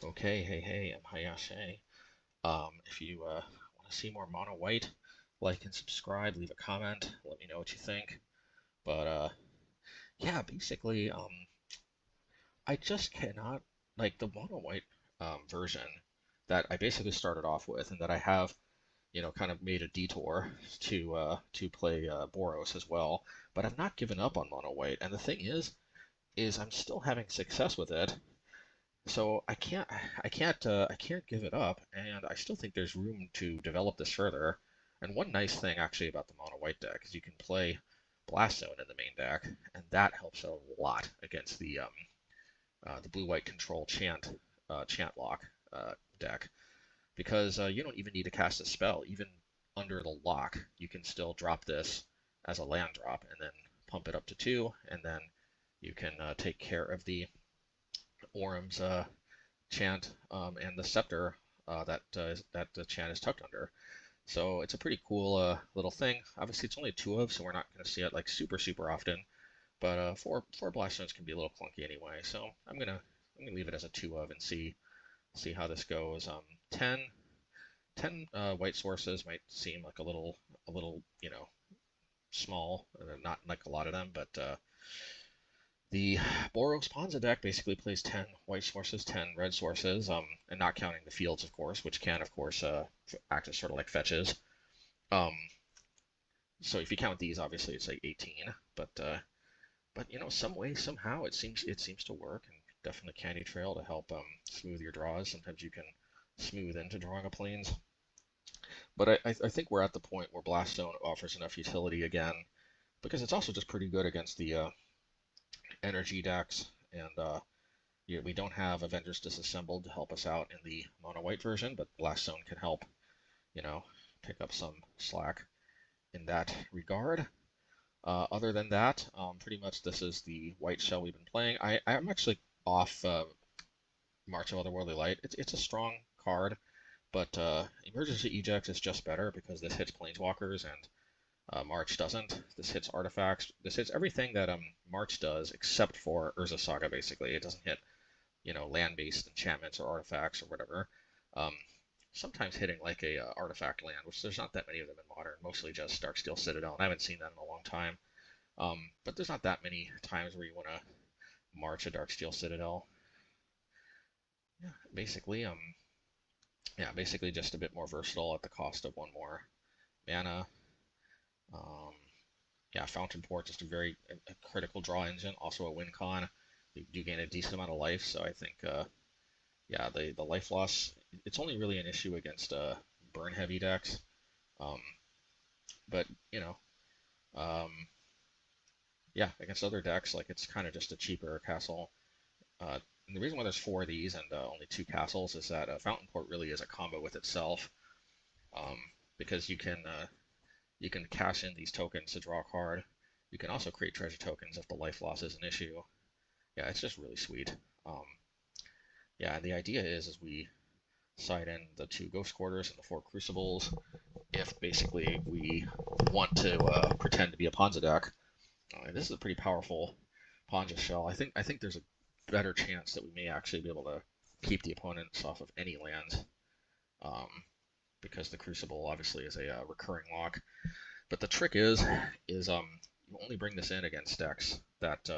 Okay, hey, I'm MHayashi. If you want to see more mono white, like and subscribe, leave a comment, let me know what you think. But yeah, basically, I just cannot like the mono white version that I basically started off with, and that I have, kind of made a detour to play Boros as well. But I've not given up on mono white, and the thing is I'm still having success with it. So I can't give it up, and I still think there's room to develop this further. And one nice thing actually about the mono white deck is you can play Blast Zone in the main deck, and that helps out a lot against the blue white control chant lock deck, because you don't even need to cast a spell. Even under the lock, you can still drop this as a land drop and then pump it up to 2, and then you can take care of the Orum's chant and the scepter that the chant is tucked under. So it's a pretty cool little thing. Obviously, it's only 2 of, so we're not going to see it like super often. But four blast zones can be a little clunky anyway. So I'm gonna leave it as a 2 of and see how this goes. 10 white sources might seem like a little small, not like a lot of them, but the Boros Ponza deck basically plays 10 white sources, 10 red sources, and not counting the fields, of course, which can, of course, act as sort of like fetches. Um, so if you count these, obviously it's like 18, but some way, somehow, it seems to work, and definitely Candy Trail to help smooth your draws. Sometimes you can smooth into drawing a planes. But I think we're at the point where Blast Zone offers enough utility again, because it's also just pretty good against the energy decks, and we don't have Avengers Disassembled to help us out in the mono white version, but Blast Zone can help, pick up some slack in that regard. Other than that, pretty much this is the white shell we've been playing. I'm actually off March of Otherworldly Light. It's a strong card, but Emergency Eject is just better because this hits Planeswalkers and March doesn't. This hits artifacts. This hits everything that March does except for Urza Saga, basically. It doesn't hit, land-based enchantments or artifacts or whatever. Sometimes hitting like a artifact land, which there's not that many of them in Modern, mostly just Darksteel Citadel, and I haven't seen that in a long time. But there's not that many times where you want to march a Darksteel Citadel. Yeah, basically just a bit more versatile at the cost of 1 more mana. Yeah, Fountainport, just a critical draw engine, also a win con. You do gain a decent amount of life, so I think, yeah, the life loss, it's only really an issue against burn-heavy decks. But, yeah, against other decks, like, it's kind of just a cheaper castle. And the reason why there's 4 of these and only 2 castles is that Fountainport really is a combo with itself, because you can cash in these tokens to draw a card. You can also create treasure tokens if the life loss is an issue. Yeah, it's just really sweet. Yeah, and the idea is we side in the 2 Ghost Quarters and the 4 Crucibles if basically we want to pretend to be a Ponza deck. This is a pretty powerful Ponza shell. I think there's a better chance that we may actually be able to keep the opponents off of any lands, because the Crucible obviously is a recurring lock. But the trick is you only bring this in against decks that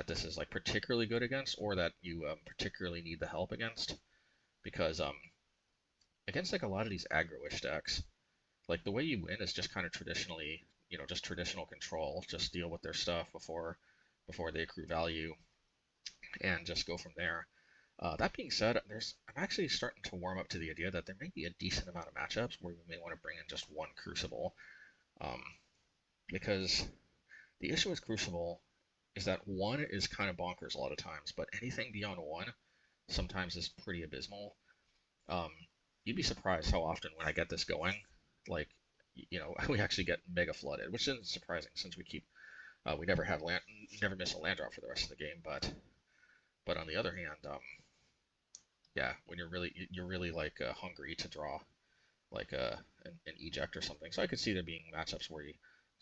this is like particularly good against, or that you particularly need the help against, because against like a lot of these aggro-ish decks, like the way you win is just kind of traditionally, just traditional control, just deal with their stuff before they accrue value, and just go from there. That being said, I'm actually starting to warm up to the idea that there may be a decent amount of matchups where we may want to bring in just 1 Crucible, because the issue with Crucible is that 1 is kind of bonkers a lot of times, but anything beyond 1 sometimes is pretty abysmal. You'd be surprised how often when I get this going, like, we actually get mega flooded, which isn't surprising since we never miss a land drop for the rest of the game, but on the other hand, yeah, when you're really like hungry to draw like an eject or something. So I could see there being matchups where you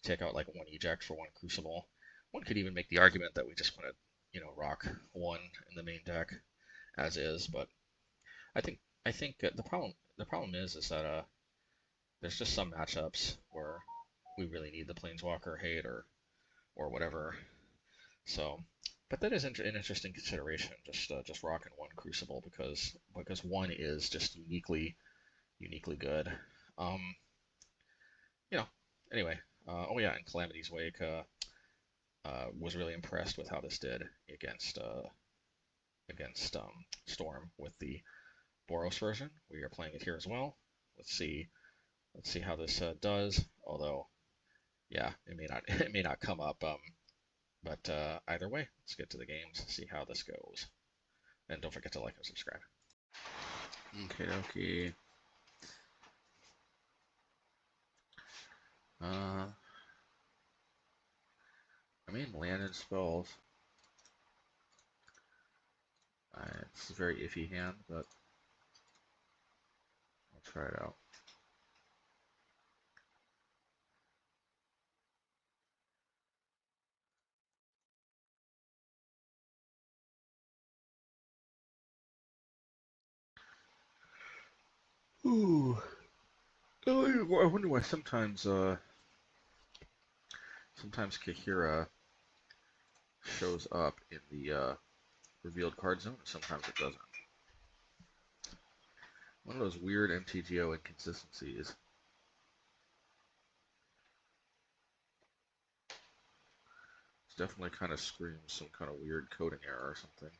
take out like 1 eject for 1 Crucible. One could even make the argument that we just want to, rock 1 in the main deck as is. But I think the problem is that there's just some matchups where we really need the Planeswalker hate or whatever. So, but that is an interesting consideration. Just rocking one Crucible because one is just uniquely good. Um, you know. Anyway, oh yeah, in Calamity's Wake, was really impressed with how this did against Storm with the Boros version. We are playing it here as well. Let's see how this does. Although, yeah, it may not it may not come up. But either way, let's get to the games. See how this goes. And don't forget to like and subscribe. Okay, okay. I mean, land and spells. It's a very iffy hand, but I'll try it out. Ooh. I wonder why sometimes Kaheera shows up in the revealed card zone, and sometimes it doesn't. One of those weird MTGO inconsistencies. It's definitely kind of screams some kind of weird coding error or something.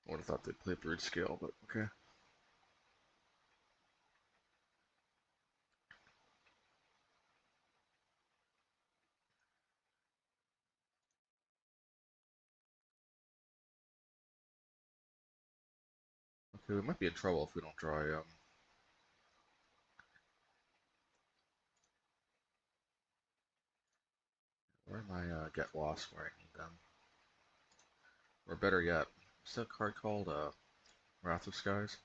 I would have thought they'd play Broodscale, but okay. Okay, we might be in trouble if we don't draw where are my get lost where I need them? Or better yet, what's that card called? Wrath of Skies?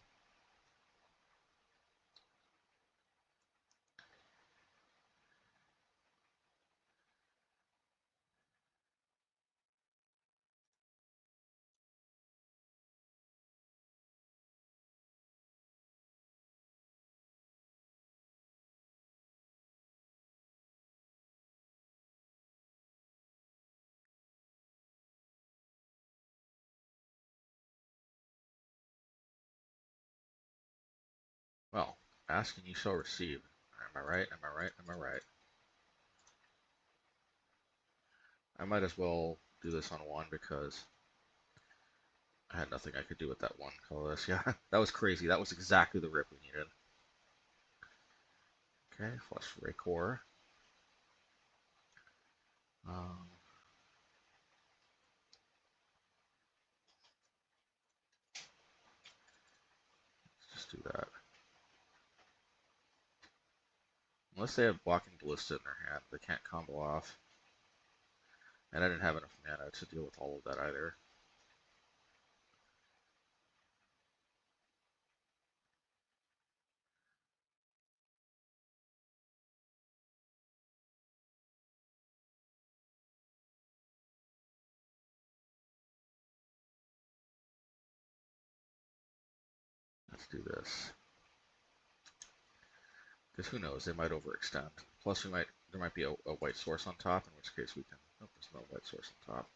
Well, ask and you shall receive. Am I right? Am I right? Am I right? I might as well do this on one because I had nothing I could do with that one colorless. Yeah, that was crazy. That was exactly the rip we needed. Okay, flush Raycor. Um, let's just do that. Unless they have Blocking Ballista in their hand, they can't combo off. And I didn't have enough mana to deal with all of that either. Let's do this. Because who knows, they might overextend. Plus, there might be a white source on top, in which case we can. Nope, there's no white source on top.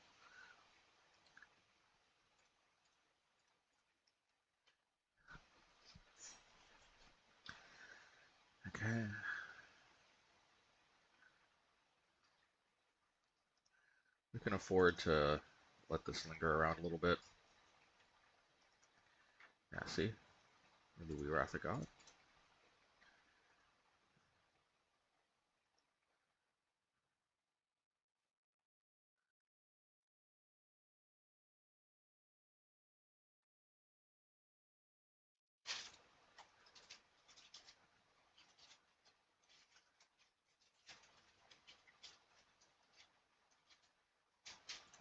Okay. We can afford to let this linger around a little bit. Yeah, see? Maybe we Wrath of God.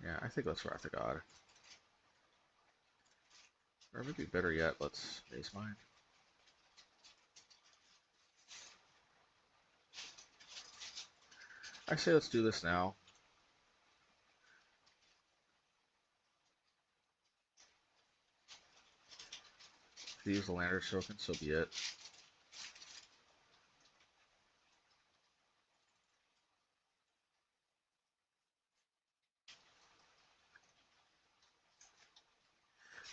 Yeah, I think let's Wrath of God. Or maybe better yet, let's Mazemind. I say let's do this now. If you use the Lander's token, so be it.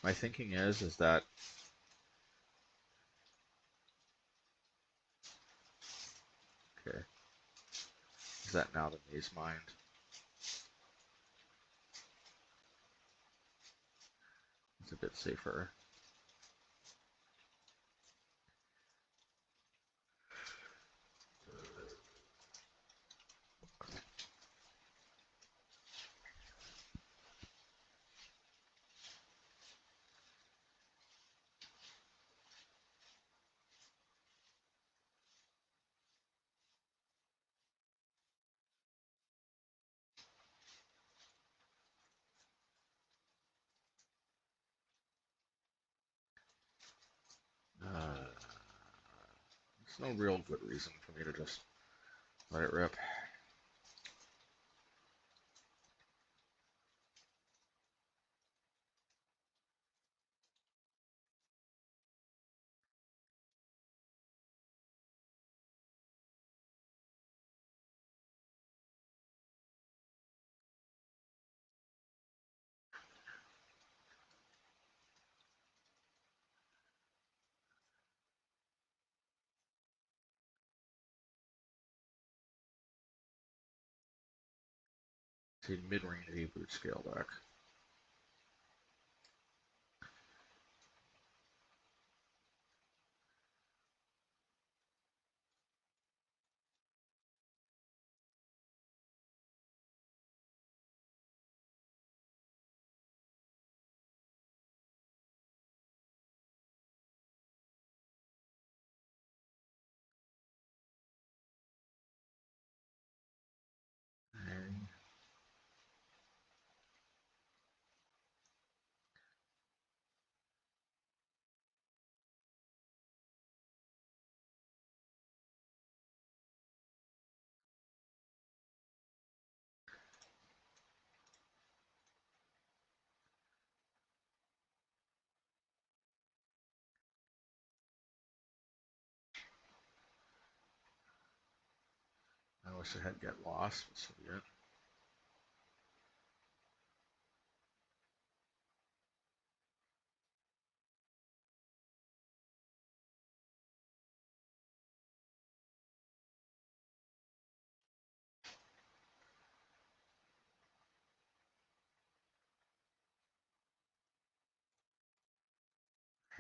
My thinking is that okay, is that now the Mazemind? It's a bit safer. There's no real good reason for me to just let it rip. It's a mid-range Broodscale deck. I wish I had Get Lost, but so be it.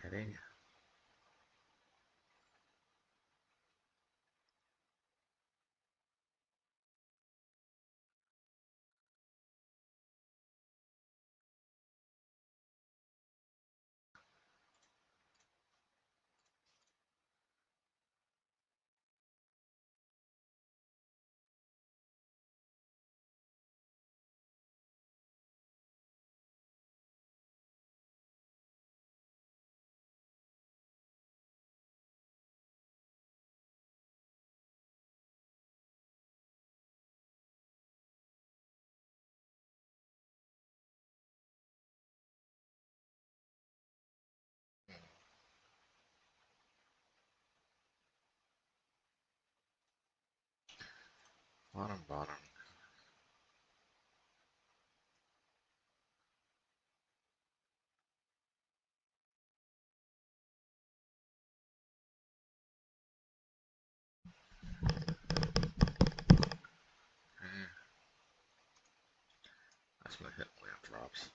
Heading. Bottom, bottom. Okay. That's gonna hit land drops.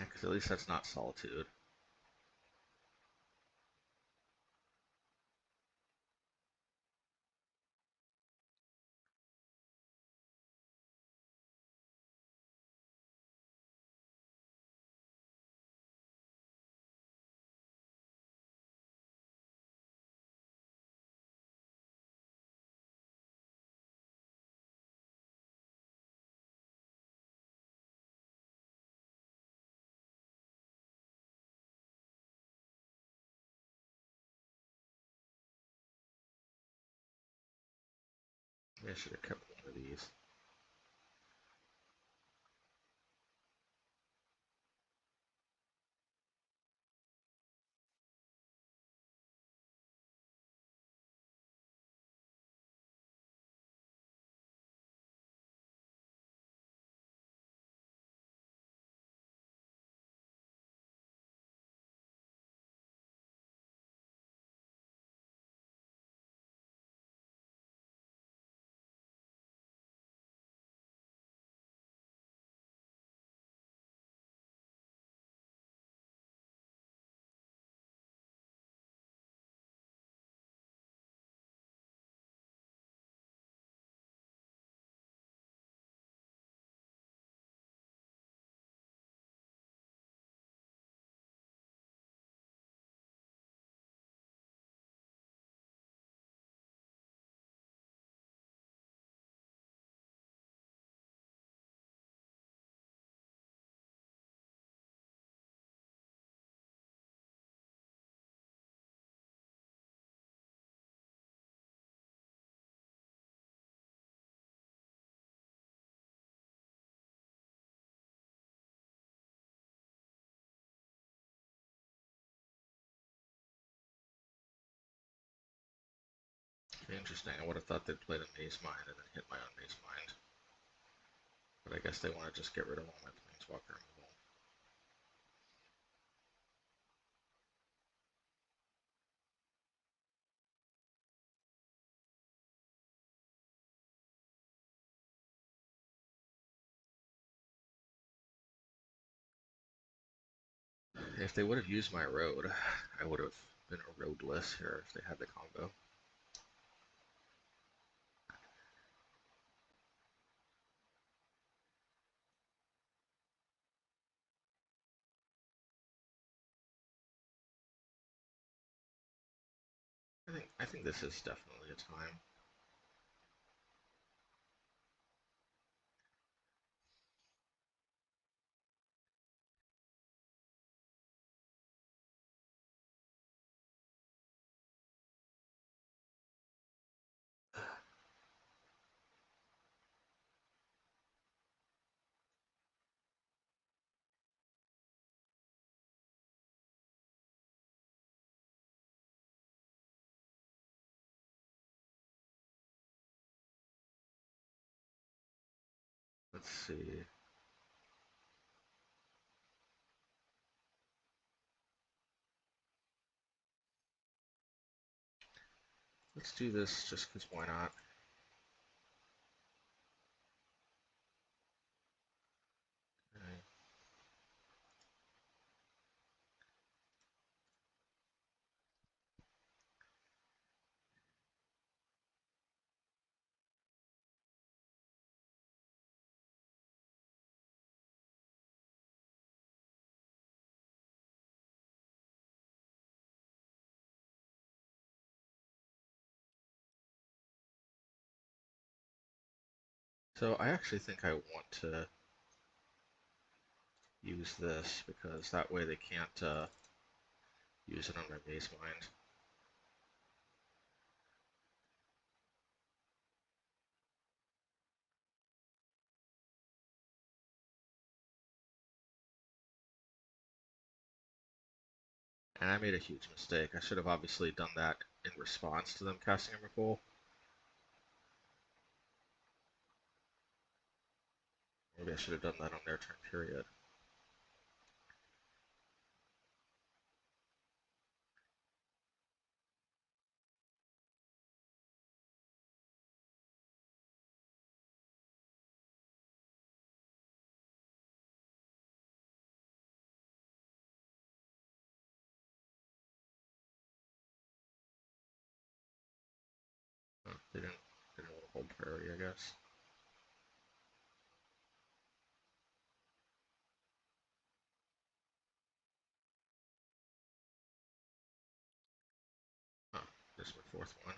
Because at least that's not Solitude. Maybe I should have kept one of these. Okay, interesting. I would have thought they'd play the Mazemind and then hit my own Mazemind. But I guess they want to just get rid of all my Planeswalker removal. If they would have used my Erode, I would have been Erode-less here if they had the combo. I think this is definitely a time. Let's see. Let's do this just because why not? Okay. So I actually think I want to use this because that way they can't use it on my Mazemind. And I made a huge mistake. I should have obviously done that in response to them casting Emrakul. Maybe I should have done that on their turn period. already, I guess. Oh, there's my fourth one.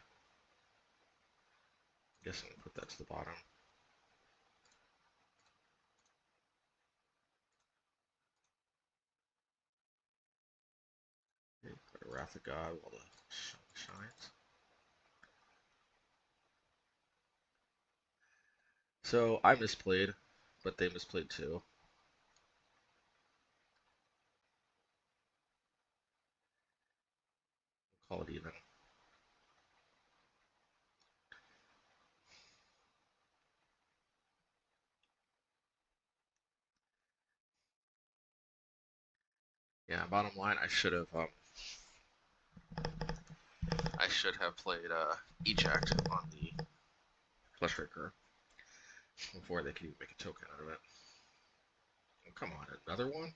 Guess I'm gonna put that to the bottom. Okay, put a Wrath of God while the sun shines. So I misplayed, but they misplayed too. We'll call it even. Yeah, bottom line, I should have played Eject on the Fleshraker before they could even make a token out of it. Oh, come on, another one?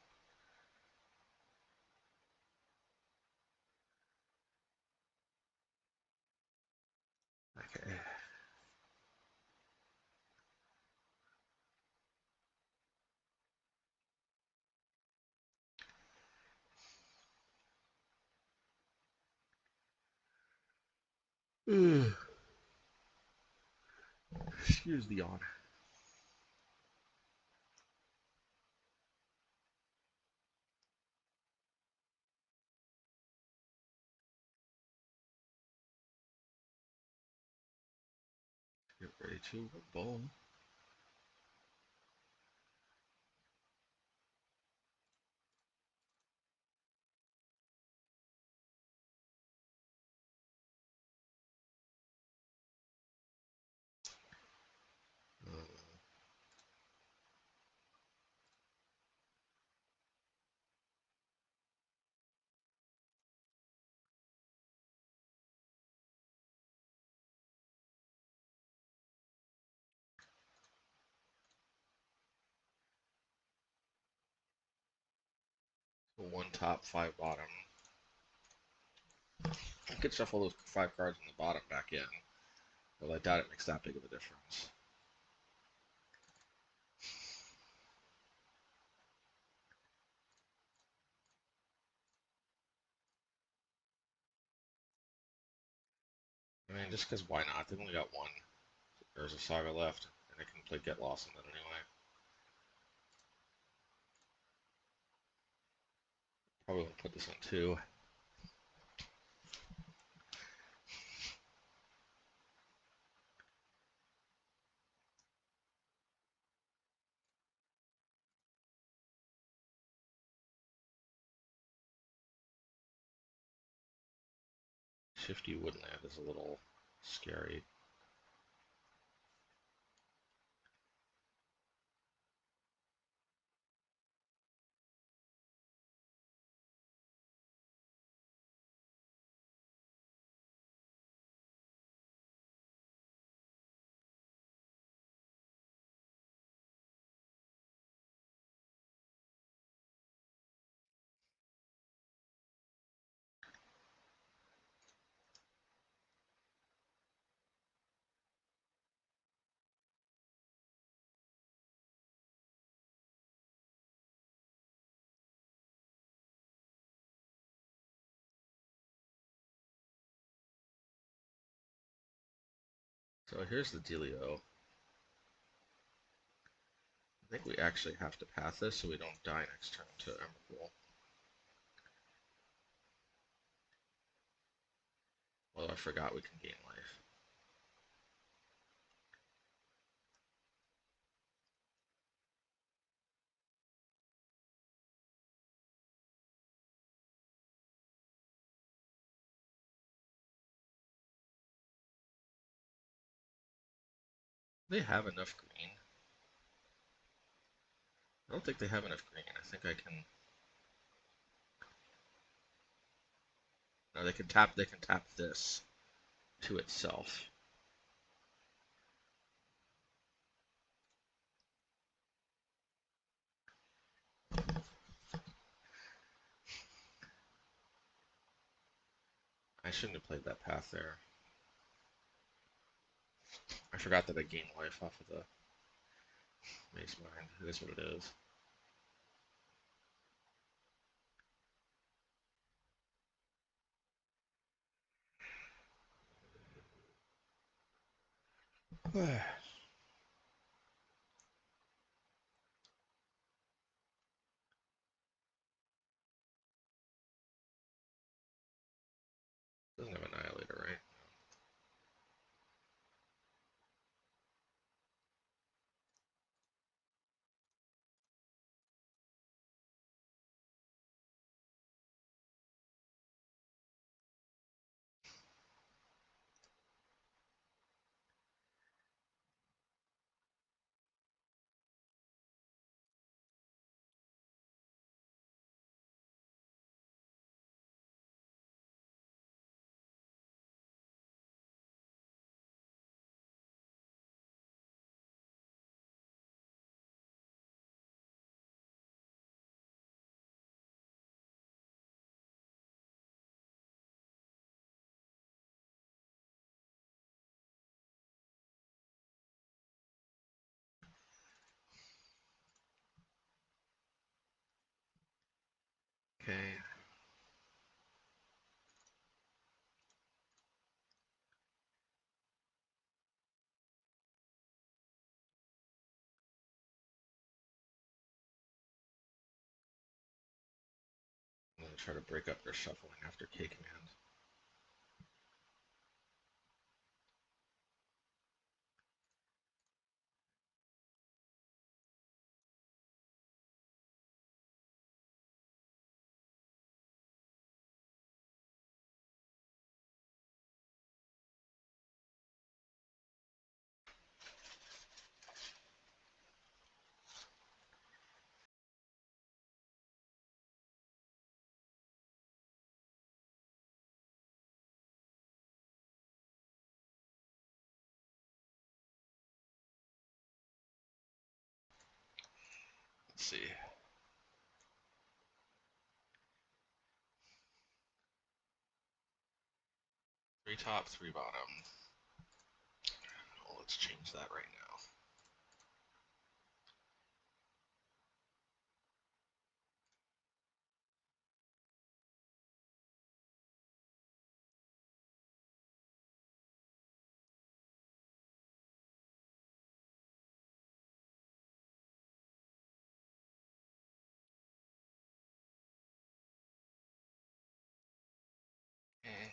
Okay. Excuse the yawn. Get ready to rumble. One top, five bottom. I could shuffle those 5 cards in the bottom back in, but I doubt it makes that big of a difference. I mean, just because why not? They've only got one. There's a Saga left, and they can play Get Lost on it anyway. Probably won't put this on 2. Shifty Woodland is a little scary. So here's the dealio. I think we actually have to path this so we don't die next turn to Emrakul. Although I forgot we can gain life. They have enough green. I don't think they have enough green. I think I can. No, they can tap. They can tap this to itself. I shouldn't have played that path there. I forgot that I gain life off of the Mazemind. It is what it is. Doesn't have Annihilator, right? Okay. I'm gonna try to break up their shuffling after K command. Let's see. 3 top, 3 bottom. Well, let's change that right now. Okay.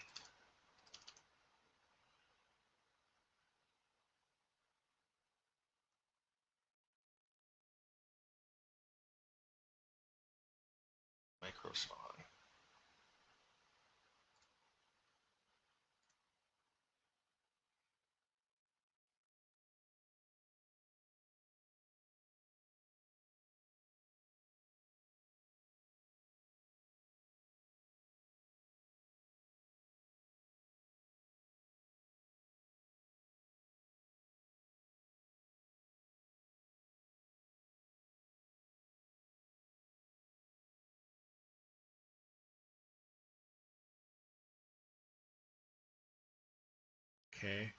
Micro spawn. Okay.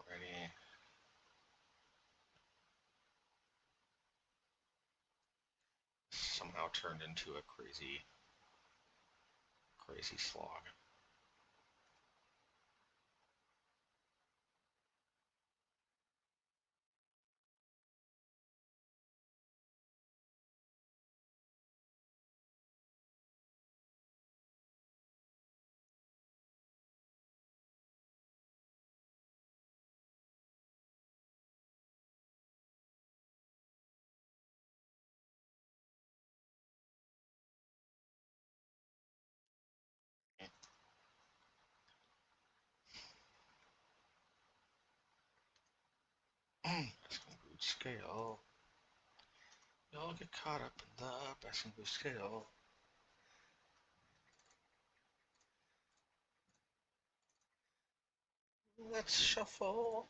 Already. Somehow turned into a crazy, crazy slog. Broodscale. Y'all get caught up in the Basking Broodscale. Let's shuffle.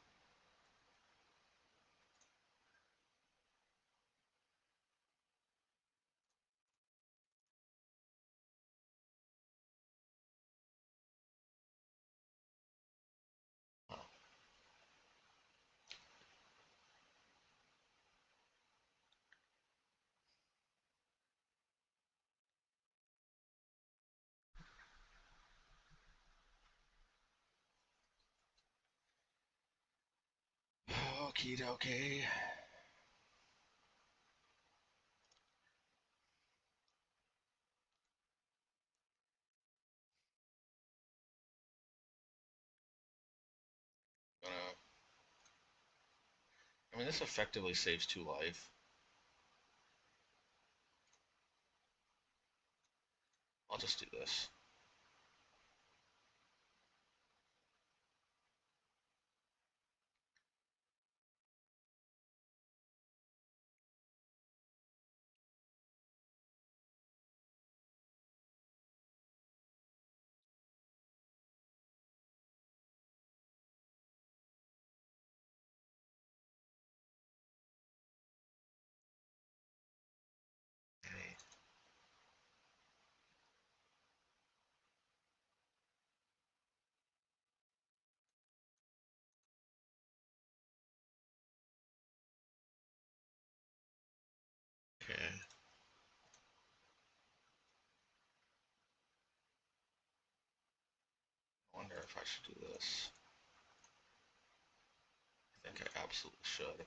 Okie dokie. I mean, this effectively saves 2 life. I'll just do this. Okay. I wonder if I should do this. I think I absolutely should.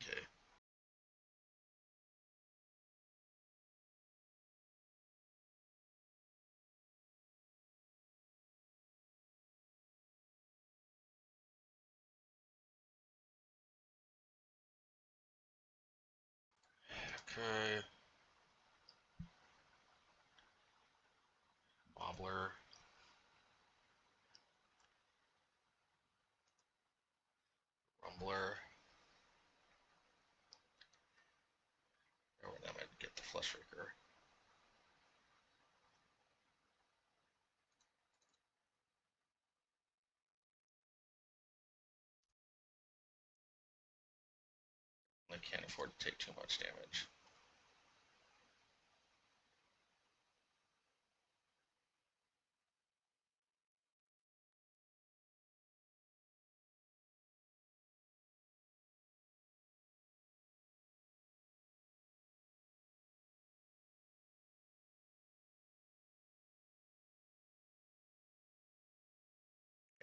Okay. Okay. Wobbler. Rumbler. Or when I'm going to get the Fleshraker. I can't afford to take too much damage.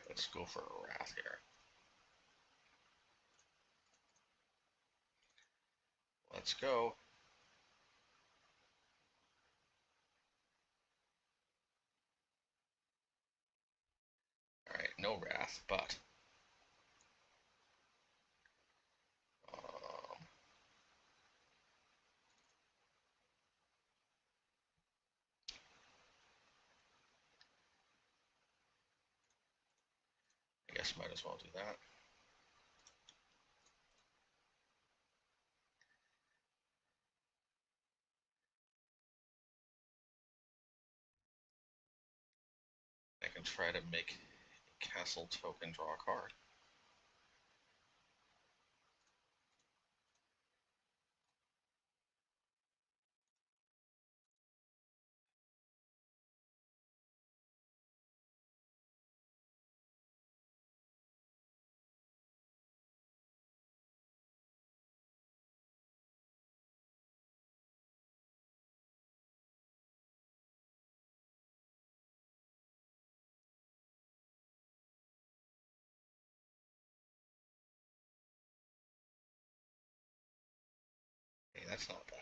Let's go for a Wrath here. Let's go. Alright, no Wrath, but I guess might as well do that. I can try to make a castle token draw a card. That's not bad.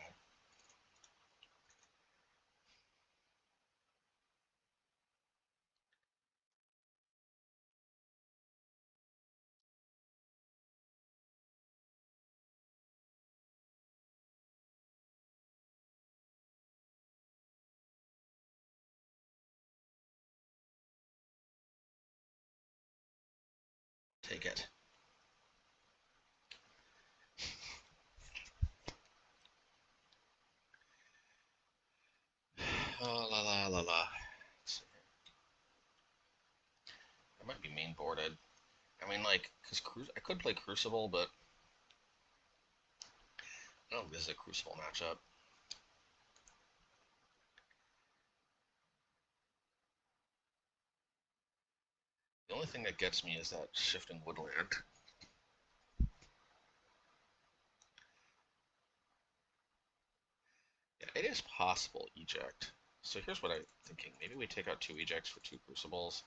Take it. Oh, la la la la. I might be main boarded. I mean, like, because I could play Crucible, but I don't think this is a Crucible matchup. The only thing that gets me is that Shifting Woodland. Yeah, it is possible eject. So here's what I'm thinking. Maybe we take out 2 ejects for 2 Crucibles.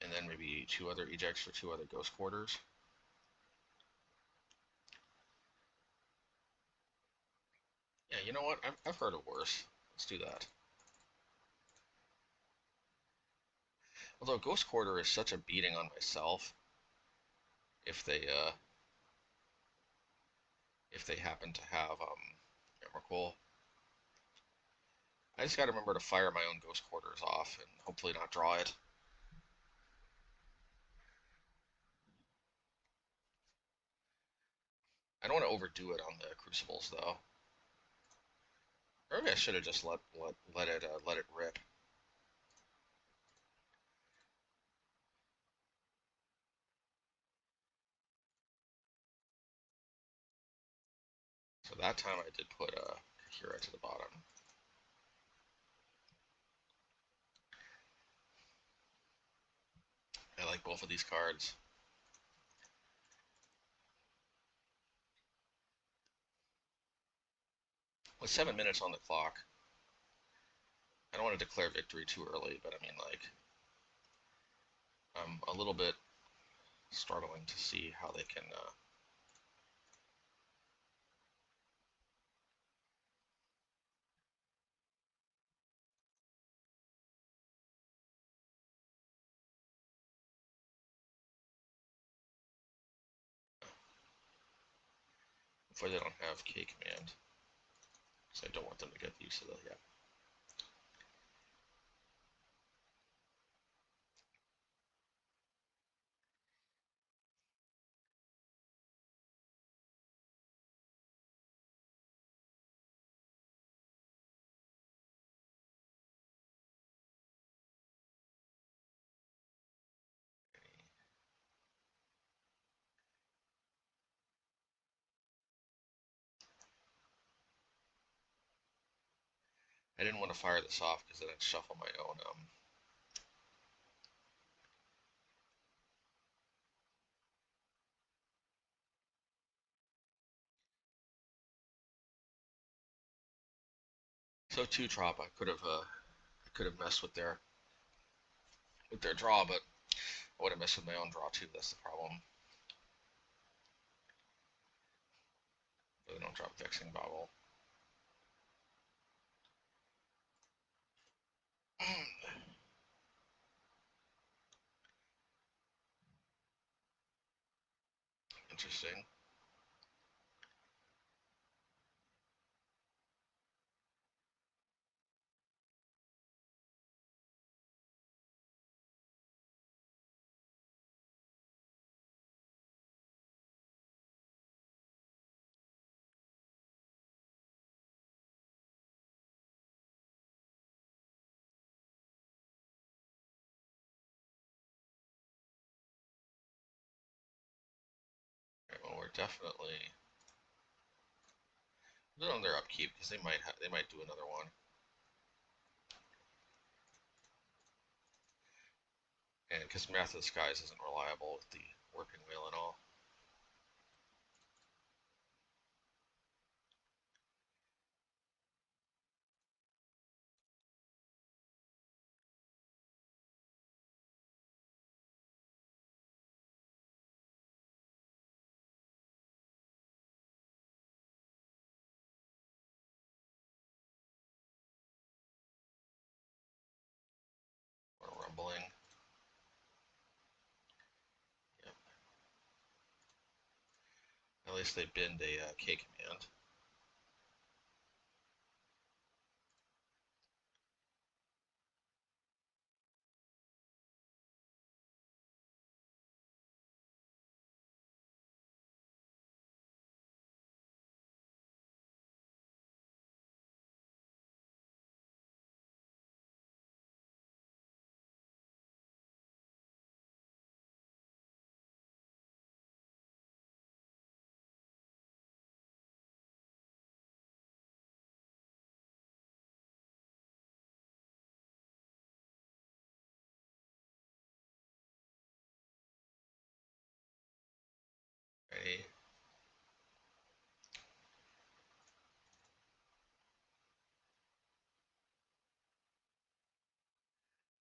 And then maybe 2 other ejects for 2 other Ghost Quarters. Yeah, you know what? I've heard of worse. Let's do that. Although Ghost Quarter is such a beating on myself if they happen to have Emrakul. I just gotta remember to fire my own Ghost Quarters off and hopefully not draw it. I don't want to overdo it on the Crucibles though. Or maybe I should have just let it rip. So that time I did put Kaheera to the bottom. I like both of these cards. With 7 minutes on the clock, I don't want to declare victory too early, but I mean, like, I'm a little bit struggling to see how they can. Hopefully, they don't have K command, because I don't want them to get used to the. Yeah. I didn't want to fire this off because then I'd shuffle my own. So 2 drop, I could have messed with their draw, but I would have messed with my own draw too. That's the problem. But they don't drop Vexing Bobble. Interesting. Right, well, we're definitely on their upkeep because they might do another one. And because Math of the Skies isn't reliable with the Warping Wheel and all. At least they binned a K command. Ready?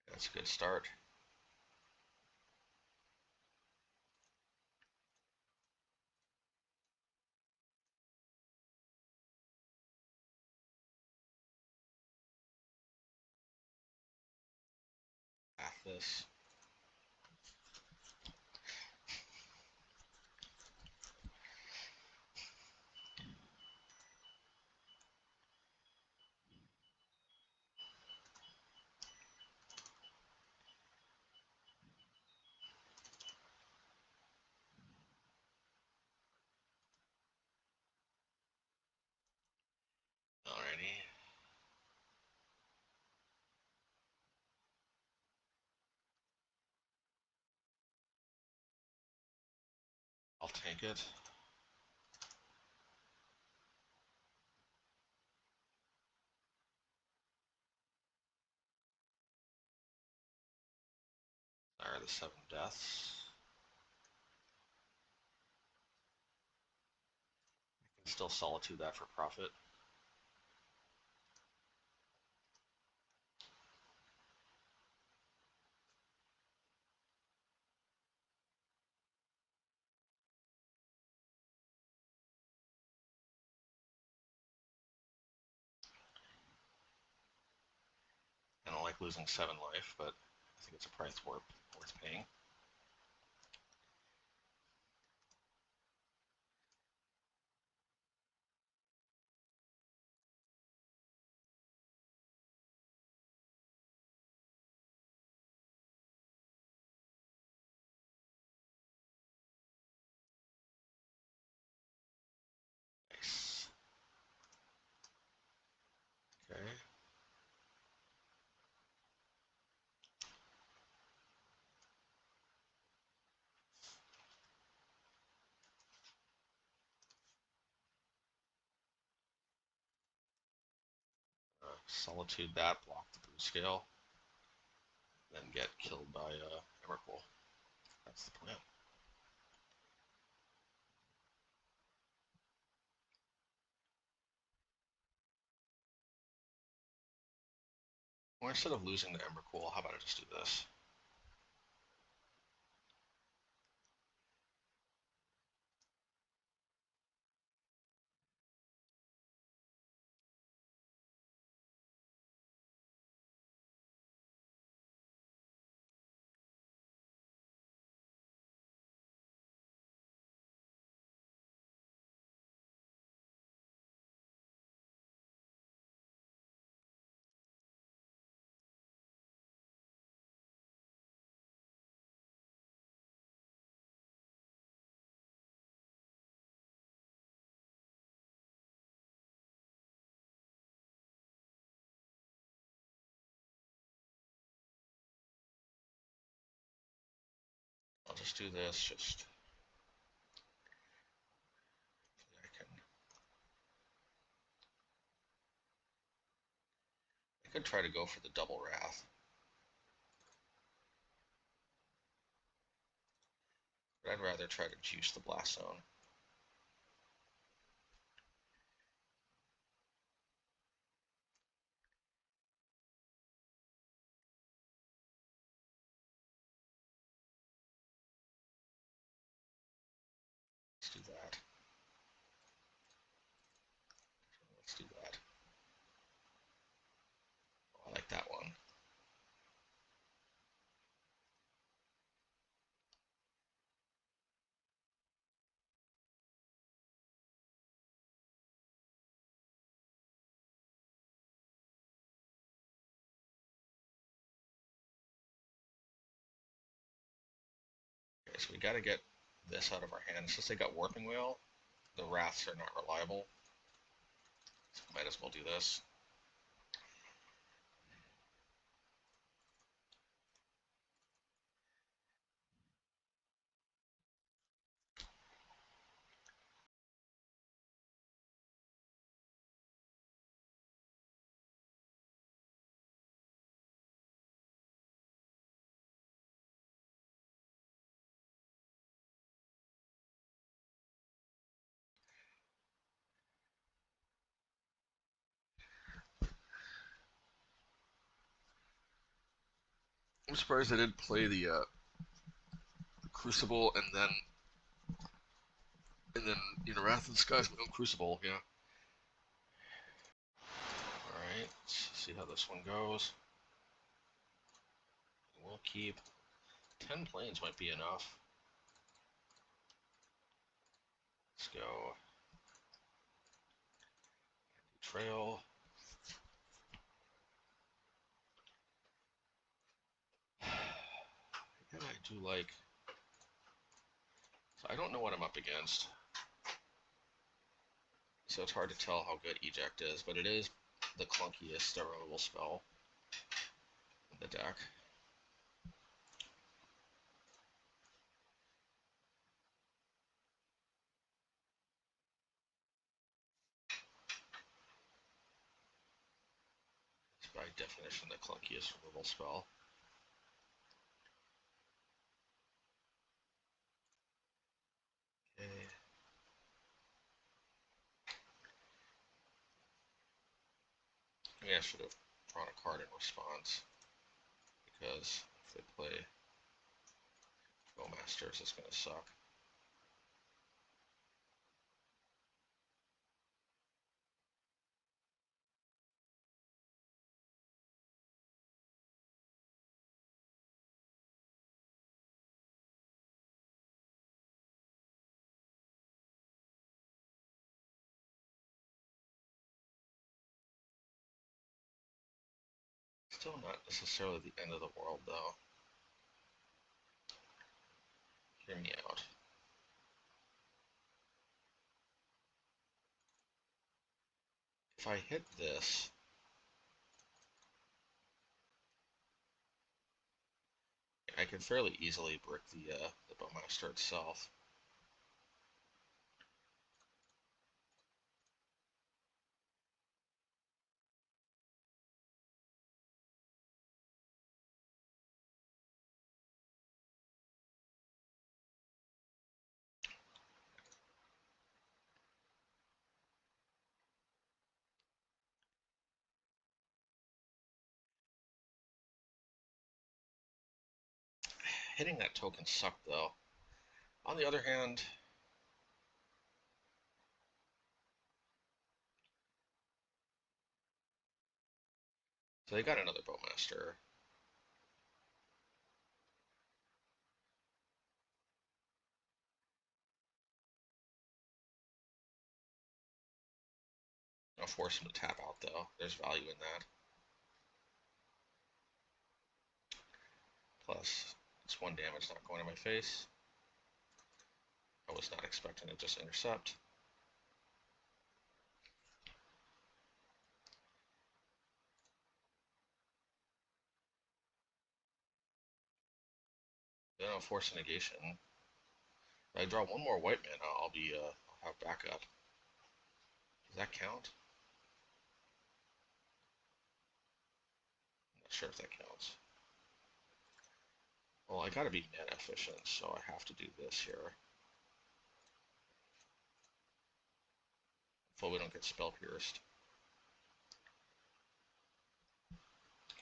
That's a good start. Half this. Alrighty. I'll take it. There are the 7 deaths. I can still Solitude that for profit. I don't like losing 7 life, but I think it's a price worth paying. Nice. Okay. Solitude that, block the Broodscale, then get killed by Emrakul. That's the plan. Or instead of losing the Emrakul, how about I just do this? I'll just do this, I could try to go for the double Wrath. But I'd rather try to juice the Blast Zone. Let's do that. Let's do that. Oh, I like that one. So we got to get this out of our hand. Since they got Warping Whale, the Wraths are not reliable. So might as well do this. I'm surprised they didn't play the Crucible and then Wrath of the Skies with no Crucible. Yeah. All right. Let's see how this one goes. We'll keep 10 planes. Might be enough. Let's go. Trail. Yeah, I do like. So I don't know what I'm up against. So it's hard to tell how good Eject is, but it is the clunkiest removal spell in the deck. It's by definition the clunkiest removal spell. Okay. Maybe I should have drawn a card in response, because if they play Bowmasters, it's going to suck. Still not necessarily the end of the world, though. Hear me out. If I hit this, I can fairly easily brick the Bowmaster itself. Hitting that token sucked, though. On the other hand, so they got another Bowmaster. I'll force him to tap out, though. There's value in that. Plus, it's 1 damage not going to my face. I was not expecting to just intercept. Then I'll force a negation. If I draw 1 more white mana, I'll have backup. Does that count? I'm not sure if that counts. Well, I gotta be mana efficient, so I have to do this here. Hopefully we don't get spell pierced.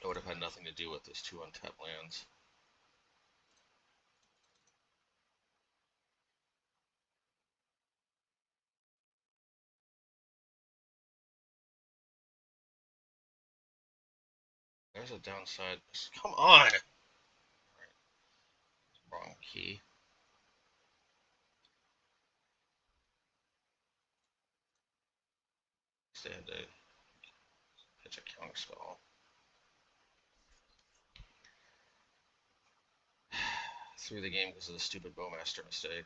It would have had nothing to do with those 2 untapped lands. There's a downside. Come on! Right. Wrong key. They had to pitch a counterspell. threw the game because of the stupid Bowmaster mistake.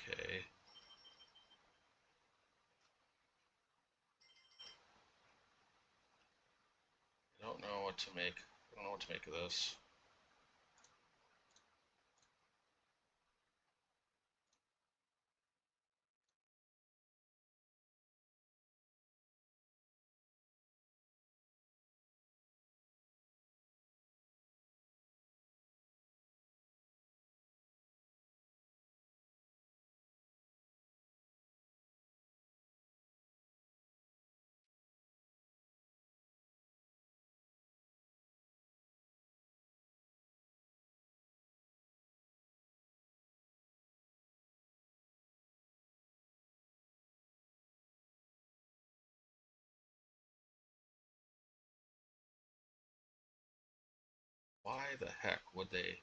Okay. I don't know what to make. I don't know what to make of this. Why the heck would they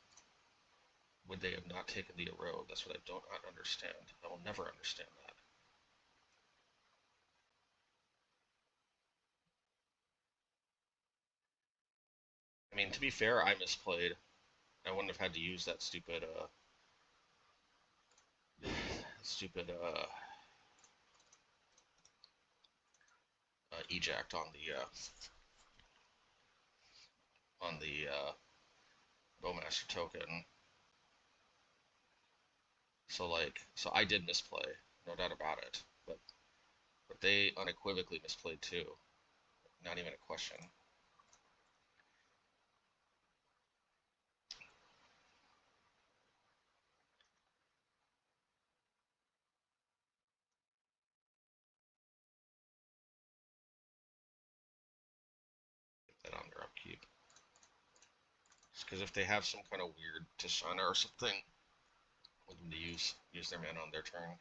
have not taken the Erode? That's what I don't understand. I will never understand that. I mean, to be fair, I misplayed. I wouldn't have had to use that stupid eject on the Bowmaster token. So I did misplay, no doubt about it. But they unequivocally misplayed too. Not even a question. Get that on their upkeep. Just because if they have some kind of weird Tishana or something, with them to use their mana on their turn.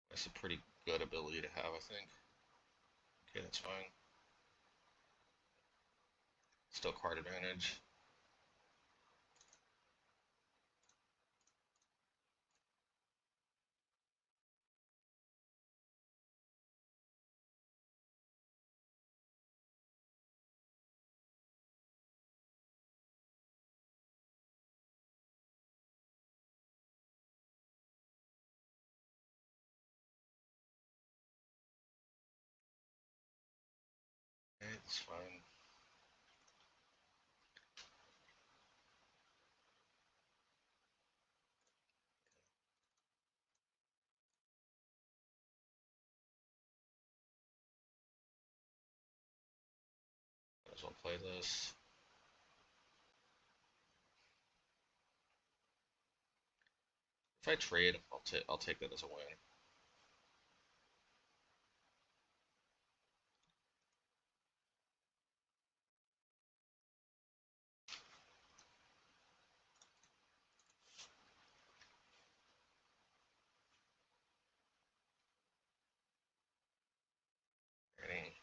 That's a pretty good ability to have, I think. Okay, that's fine. Still card advantage. Okay, that's fine. Might as well play this. If I trade, I'll take that as a win. Ready?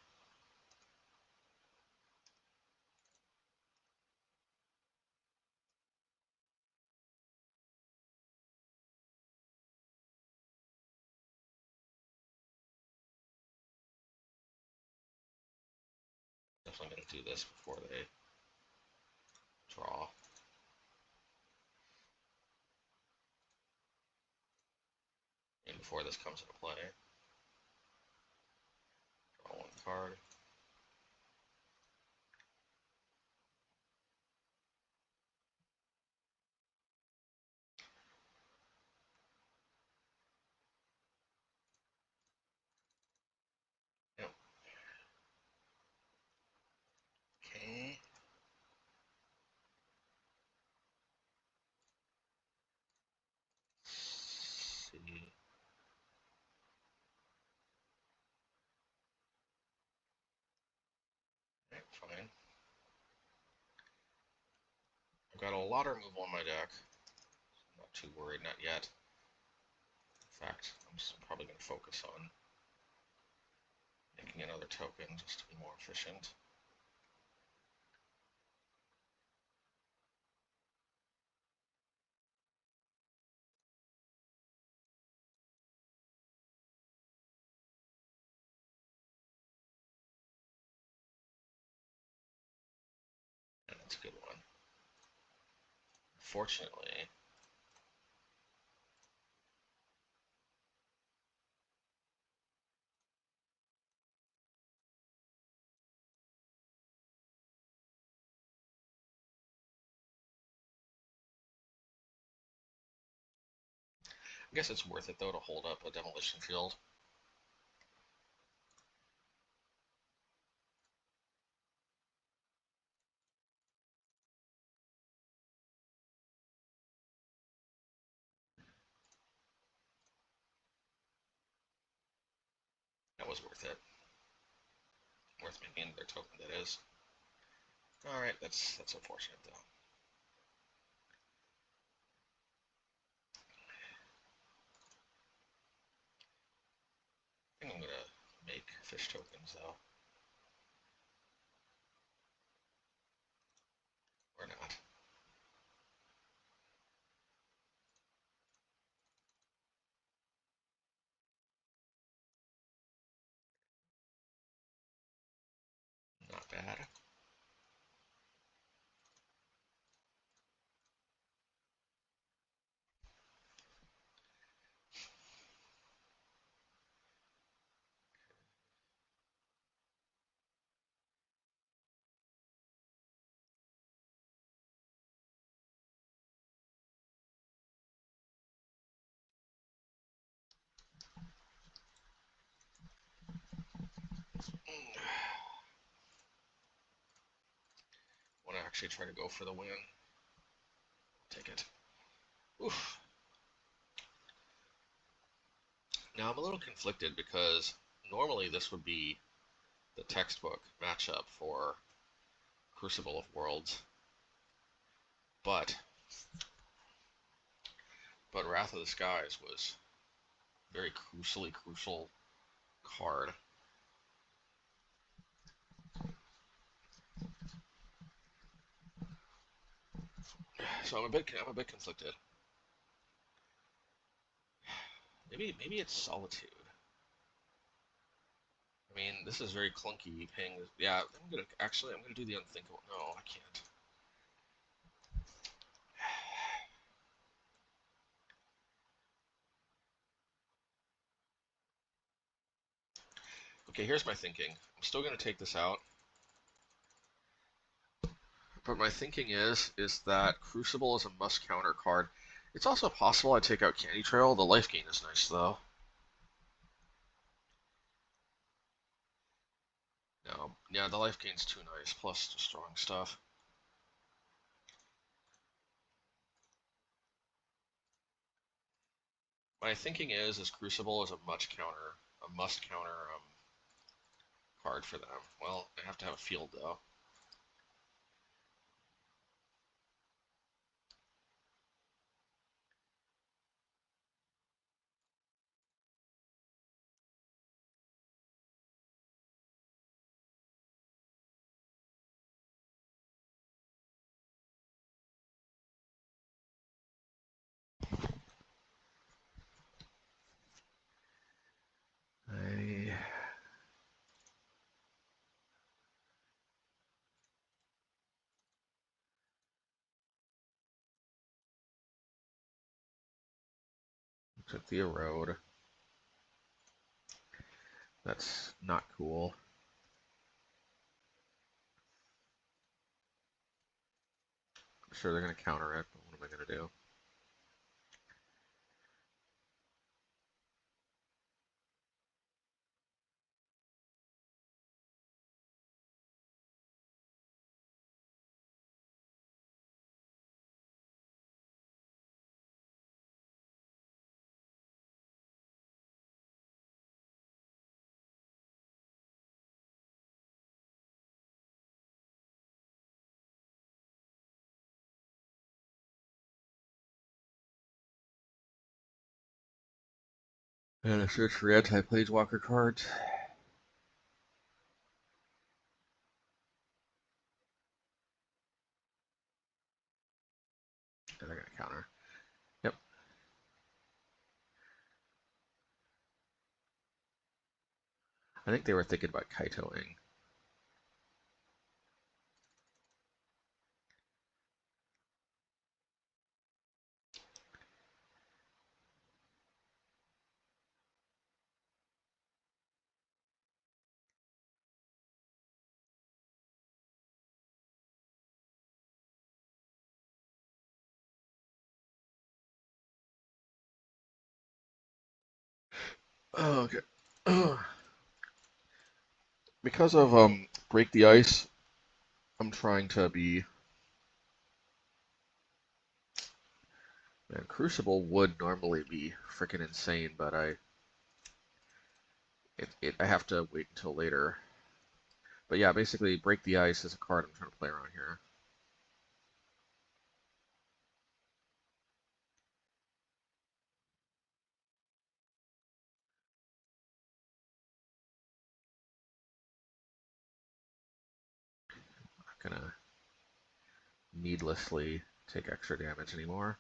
Definitely gonna do this before they draw. And before this comes into play. Draw one card. Yep. Okay. See. Fine. I've got a lot of removal on my deck. I'm not too worried, not yet. In fact, I'm probably going to focus on making another token just to be more efficient. And that's a good one. Fortunately, I guess it's worth it though to hold up a Demolition Field. That was worth it. Worth making another token, that is. Alright, that's unfortunate though. I think I'm gonna make fish tokens though. Or not. Not bad. Want to actually try to go for the win. Take it. Oof. Now I'm a little conflicted because normally this would be the textbook matchup for Crucible of Worlds, but Wrath of the Skies was a very crucial card. So I'm a bit conflicted. Maybe it's Solitude. I mean, this is very clunky. Paying this, yeah. I'm gonna do the unthinkable. No, I can't. Okay, here's my thinking. I'm still gonna take this out, but my thinking is that Crucible is a must counter card. It's also possible I take out Candy Trail. The life gain is nice though. No, yeah, the life gain's too nice. Plus the strong stuff. My thinking is Crucible is a must counter card for them. Well, I have to have a field though. I took the Erode. That's not cool. I'm sure they're going to counter it, but what am I going to do? And I search for anti-Planeswalker cards. And they're going to counter. Yep. I think they were thinking about Kaitoing. Oh, okay. Because of Break the Ice, I'm trying to be. Man, Crucible would normally be freaking insane, but I have to wait until later. But yeah, basically, Break the Ice is a card I'm trying to play around here. I'm not gonna needlessly take extra damage anymore.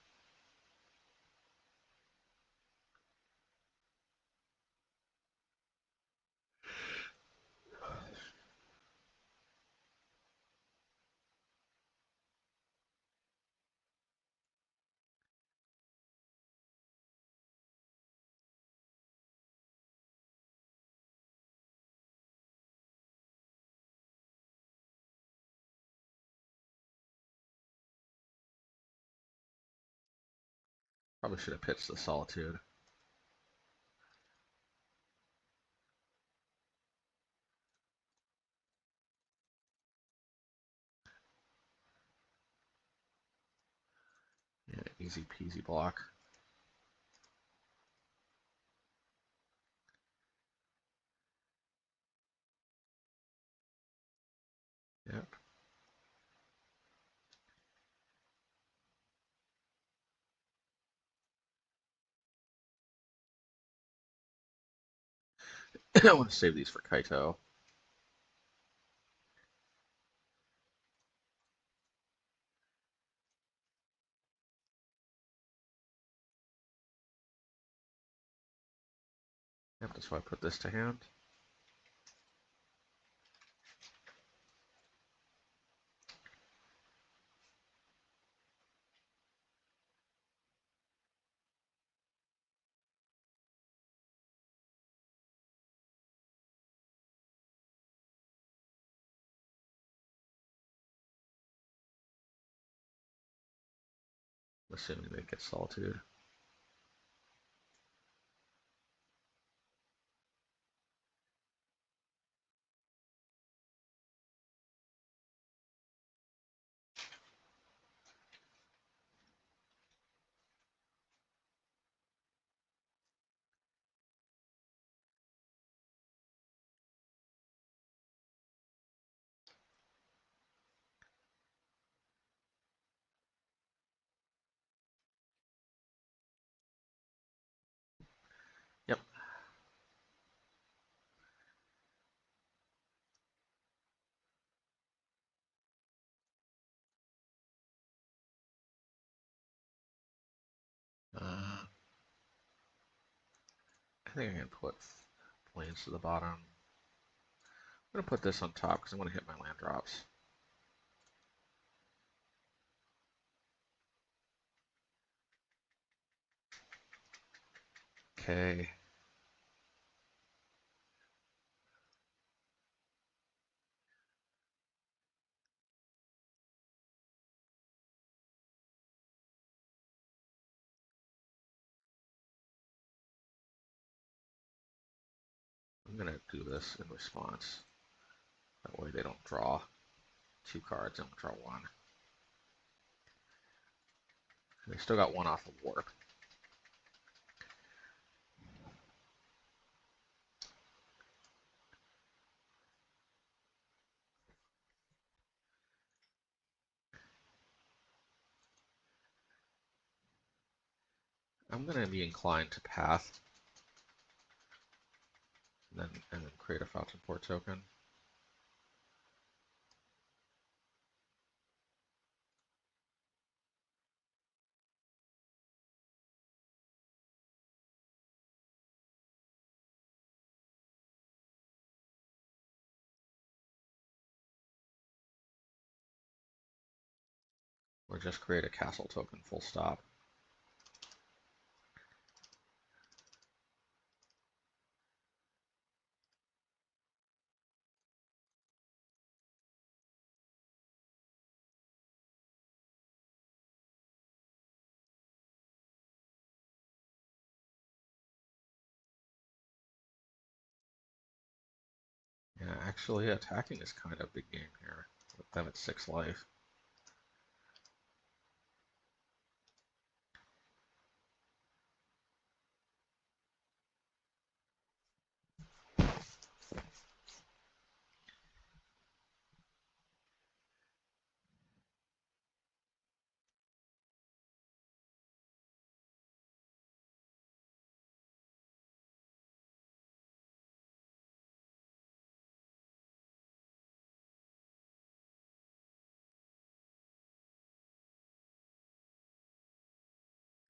Probably should have pitched the Solitude. Yeah, easy peasy block. Yep. I want to save these for Kaito. Yep, that's why I put this to hand. Assuming they get Solitude. Yep. I think I can put planes to the bottom. I'm going to put this on top because I want to hit my land drops. Okay. I'm going to do this in response. That way they don't draw 2 cards, I'm going to draw 1. They still got 1 off of Warp. I'm going to be inclined to path. and then create a Fountainport token. Or just create a castle token, full stop. Yeah, actually attacking is kind of a big game here, with them at 6 life.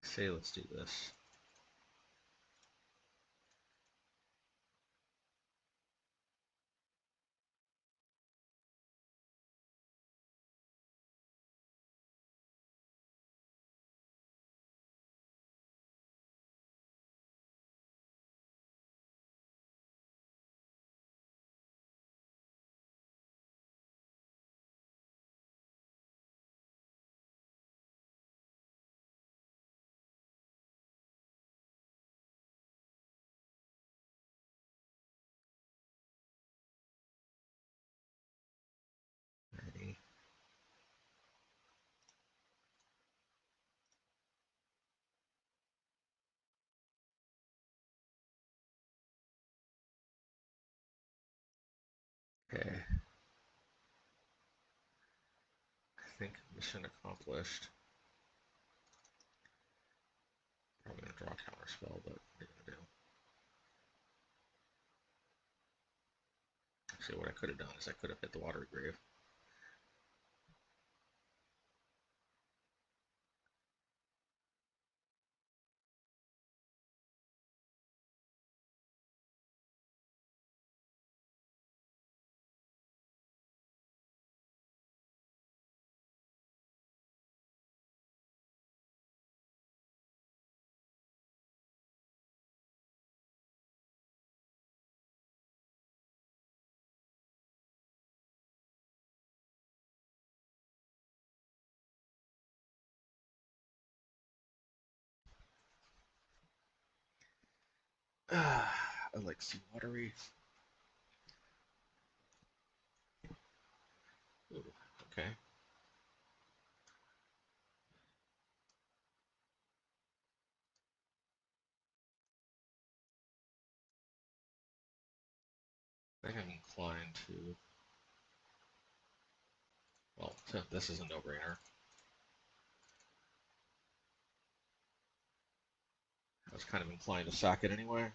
Say, let's do this. Ready. Okay. I think mission accomplished. Probably gonna draw a counter spell, but what are you gonna do? Actually, what I could have done is I could have hit the water grave. I like sea watery. Ooh, okay. I think I'm inclined to. Well, this is a no-brainer. I was kind of inclined to sack it anyway.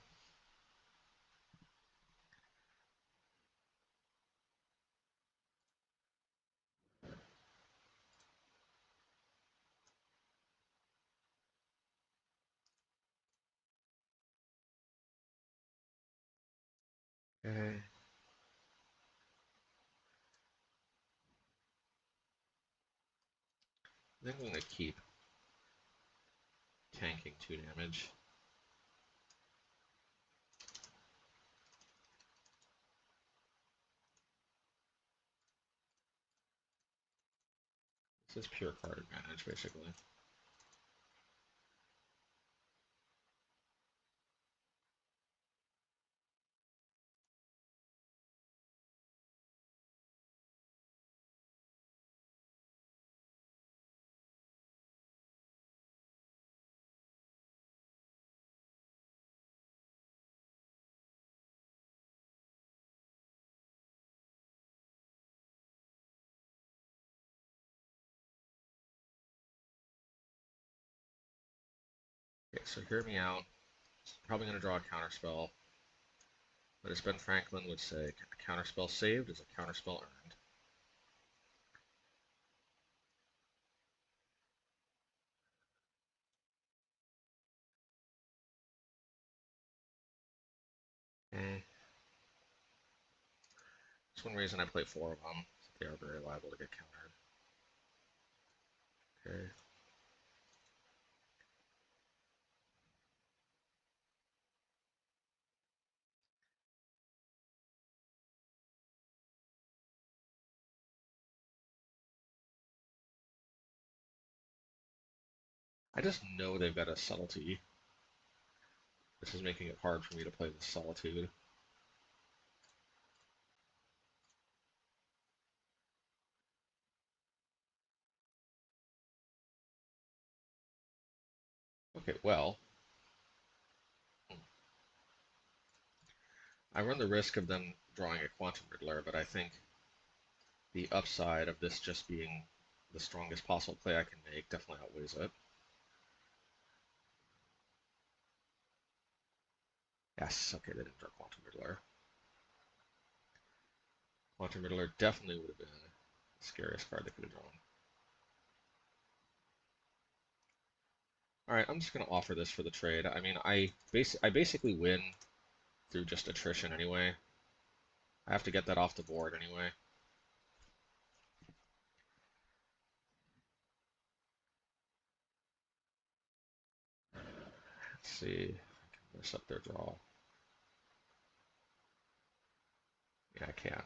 Okay. I think I'm going to keep tanking 2 damage. This is pure card advantage, basically. Okay, so hear me out. Probably going to draw a counter spell. But as Ben Franklin would say, a counterspell saved is a counterspell earned. Okay. That's one reason I play 4 of them. They are very liable to get countered. Okay. I just know they've got a subtlety. This is making it hard for me to play the Solitude. Okay, well, I run the risk of them drawing a Quantum Riddler, but I think the upside of this just being the strongest possible play I can make definitely outweighs it. Yes, okay, they didn't draw Quantum Riddler. Quantum Riddler definitely would have been the scariest card they could have drawn. Alright, I'm just going to offer this for the trade. I mean, I basically win through just attrition anyway. I have to get that off the board anyway. Let's see if I can mess up their draw. Yeah, I can.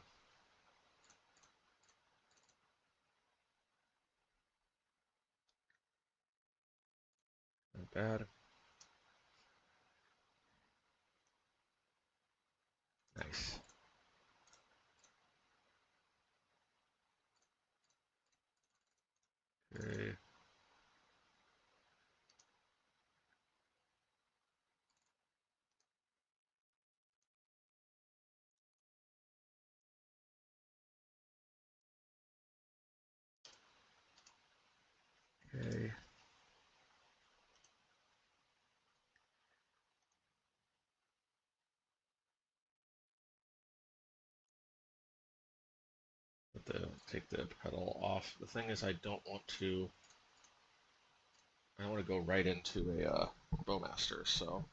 Not bad. Nice. Okay. Okay. Take the pedal off. The thing is, I don't want to. I want to go right into a Bowmaster, so.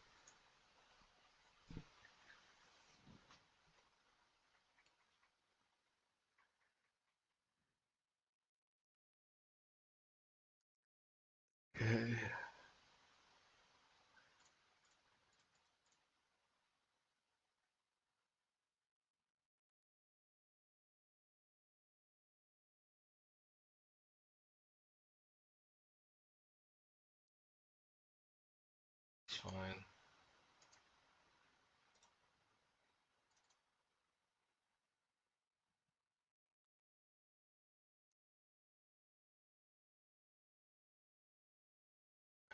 Okay. It's fine.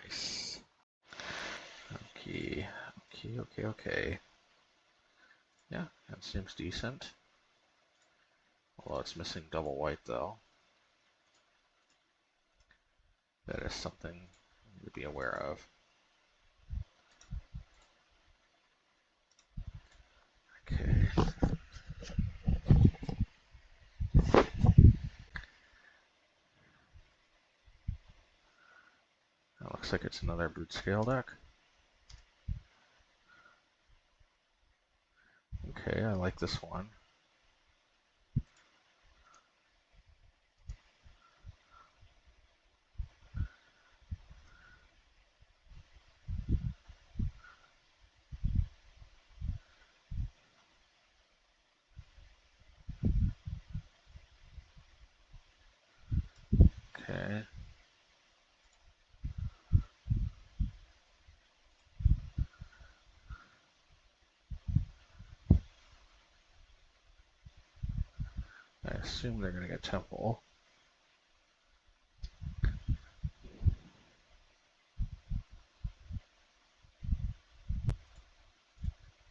Nice. Okay. Okay. Yeah, that seems decent. Although it's missing double white, though. That is something I need to be aware of. Okay. That looks like it's another Broodscale deck. Okay, I like this one. Okay. I assume they're going to get Temple.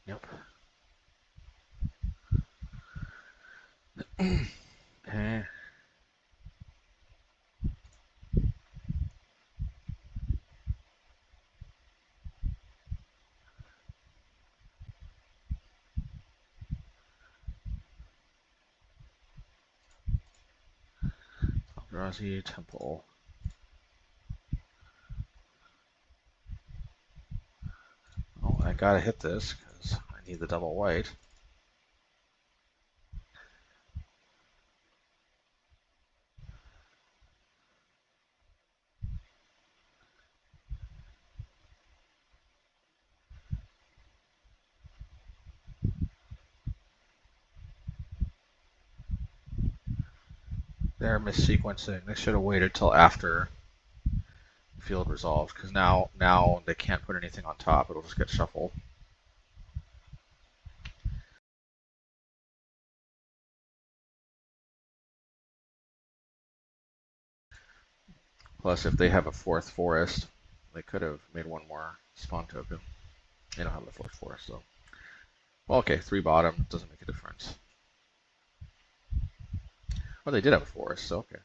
Yep. Okay. Eldrazi Temple. Oh, I gotta hit this because I need the double white. They're missequencing. They should have waited till after field resolved, because now they can't put anything on top. It'll just get shuffled. Plus, if they have a fourth forest, they could have made one more spawn token. They don't have the fourth forest, so. Well, okay, 3 bottom doesn't make a difference. Well, they did have a forest, so okay.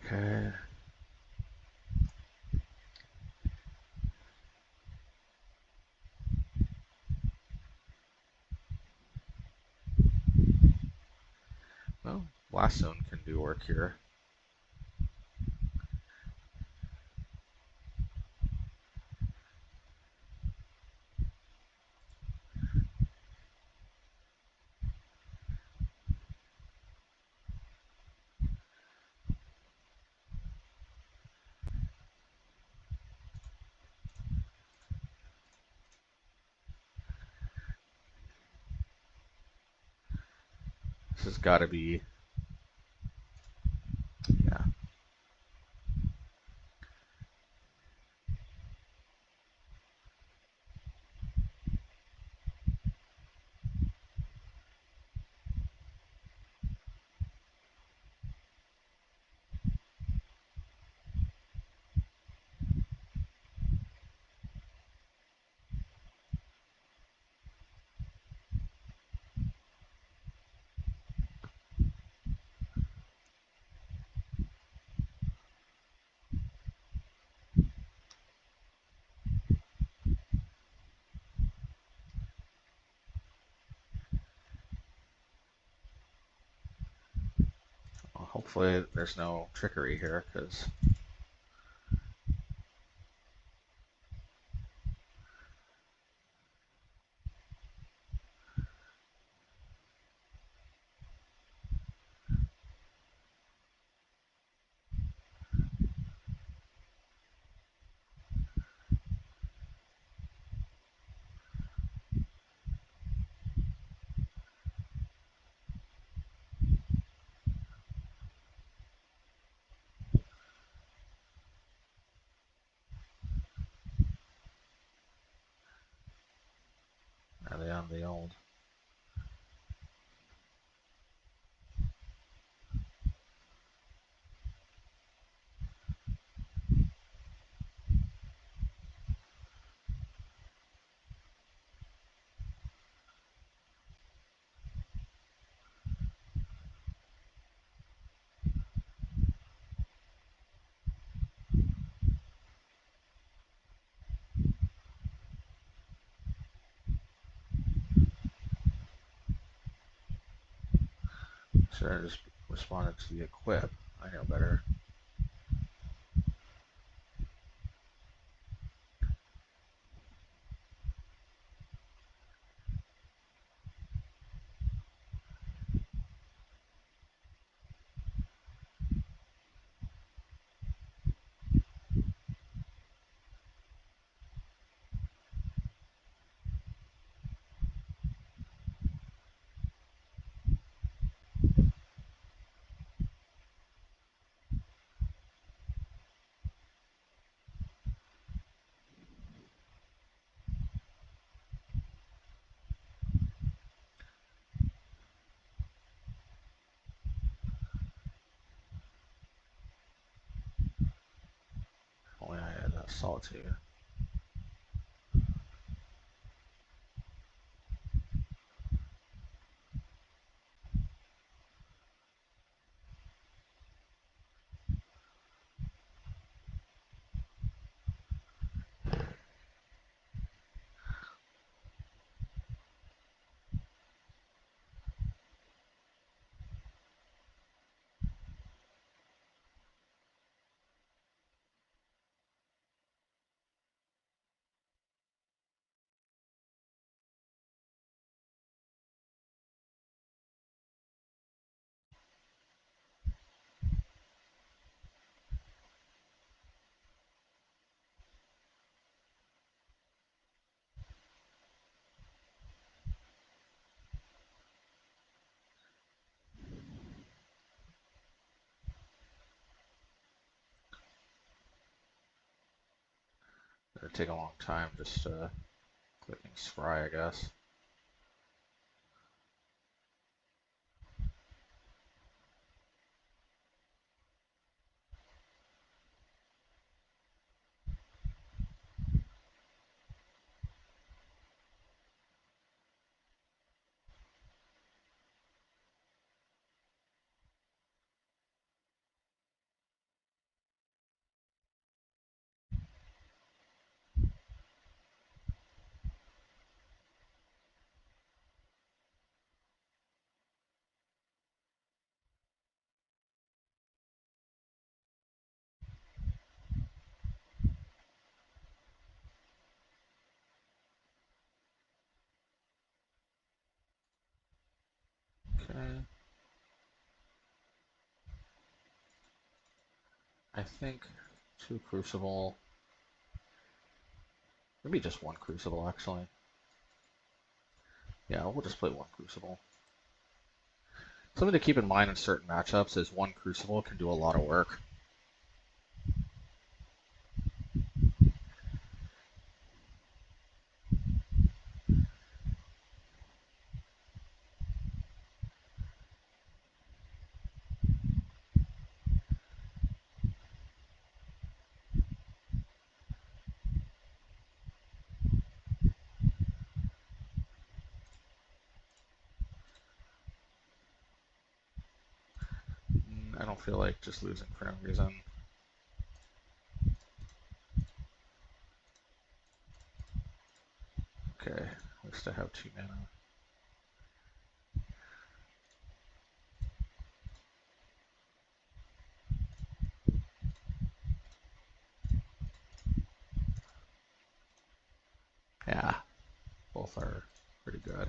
Okay. Well, Blast Zone can do work here. This has got to be, yeah. Well, hopefully there's no trickery here, because are they on the old? Should I just responded to the equip? I know better. Only I had Solitude. It'd take a long time just clicking scry, I guess. Okay. I think 2 Crucible. Maybe just 1 Crucible, actually. Yeah, we'll just play 1 Crucible. Something to keep in mind in certain matchups is 1 Crucible can do a lot of work. I don't feel like just losing for no reason. Okay, at least I have 2 mana. Yeah, both are pretty good.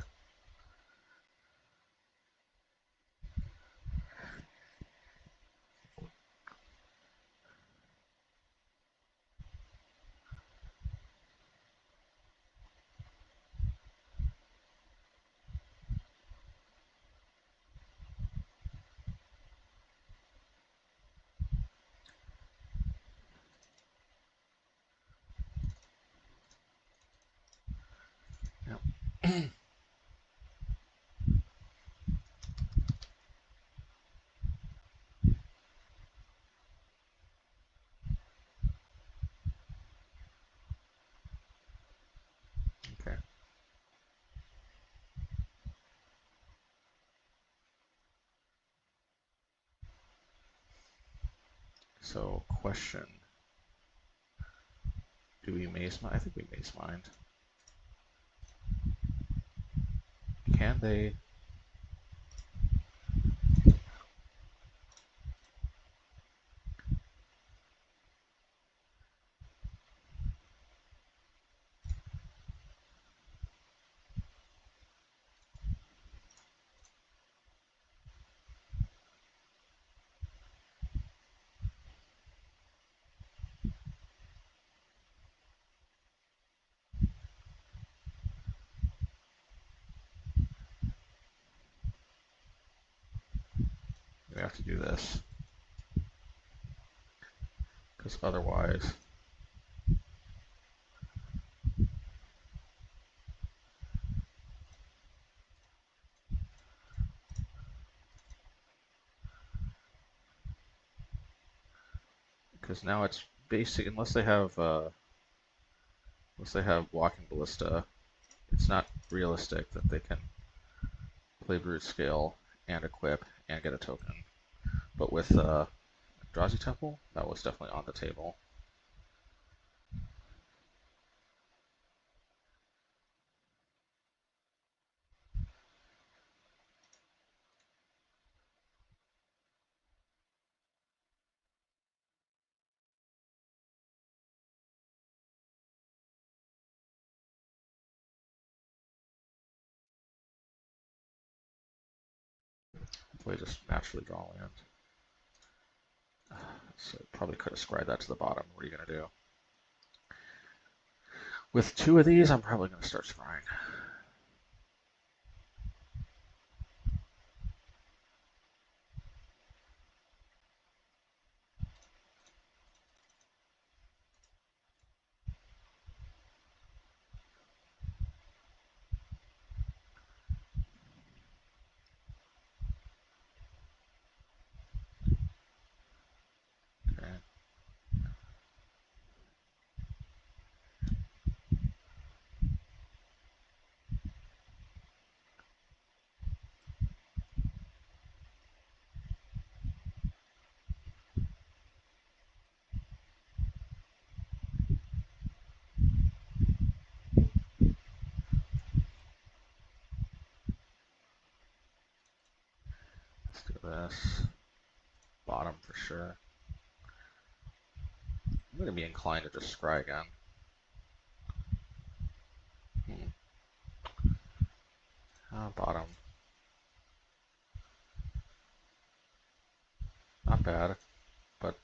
Yep. Okay. So, question. Do we Maze Mind? I think we Maze Mind. Can they? We have to do this. Because otherwise... Because now it's basic, unless they have Walking Ballista, it's not realistic that they can play Broodscale and equip and get a token. But with Drowsy Temple, that was definitely on the table. So they just naturally draw land. So probably could have scried that to the bottom. What are you going to do? With 2 of these, I'm probably going to start scrying. this. Bottom for sure. I'm going to be inclined to just scry again. Bottom. Not bad, but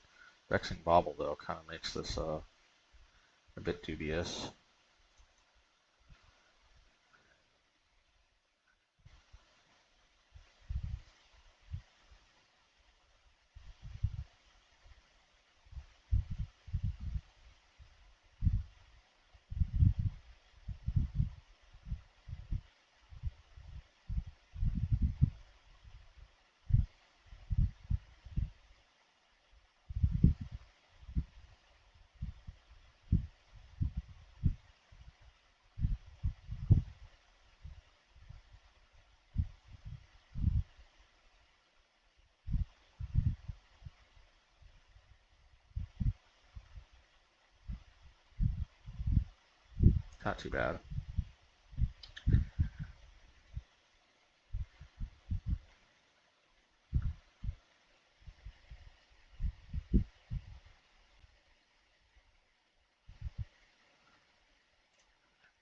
Vexing Bauble though kind of makes this a bit dubious. Not too bad.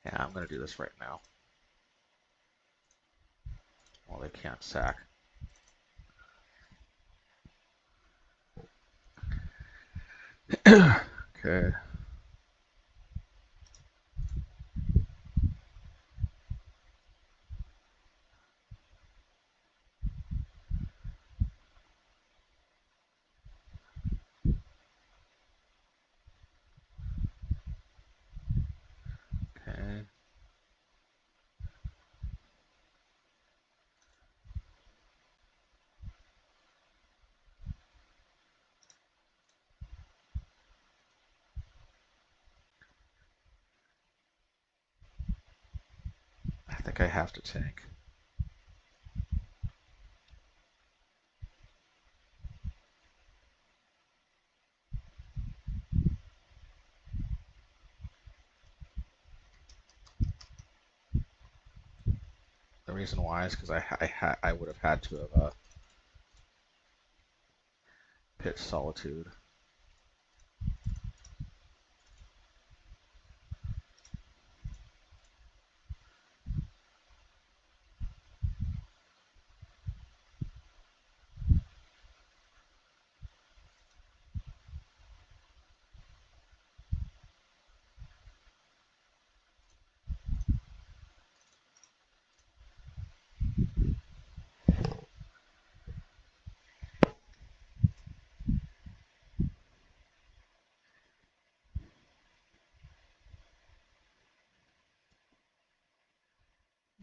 Yeah, I'm going to do this right now. Well, they can't sack. Okay. Okay. I think I have to tank. The reason why is because I would have had to have pitched Solitude.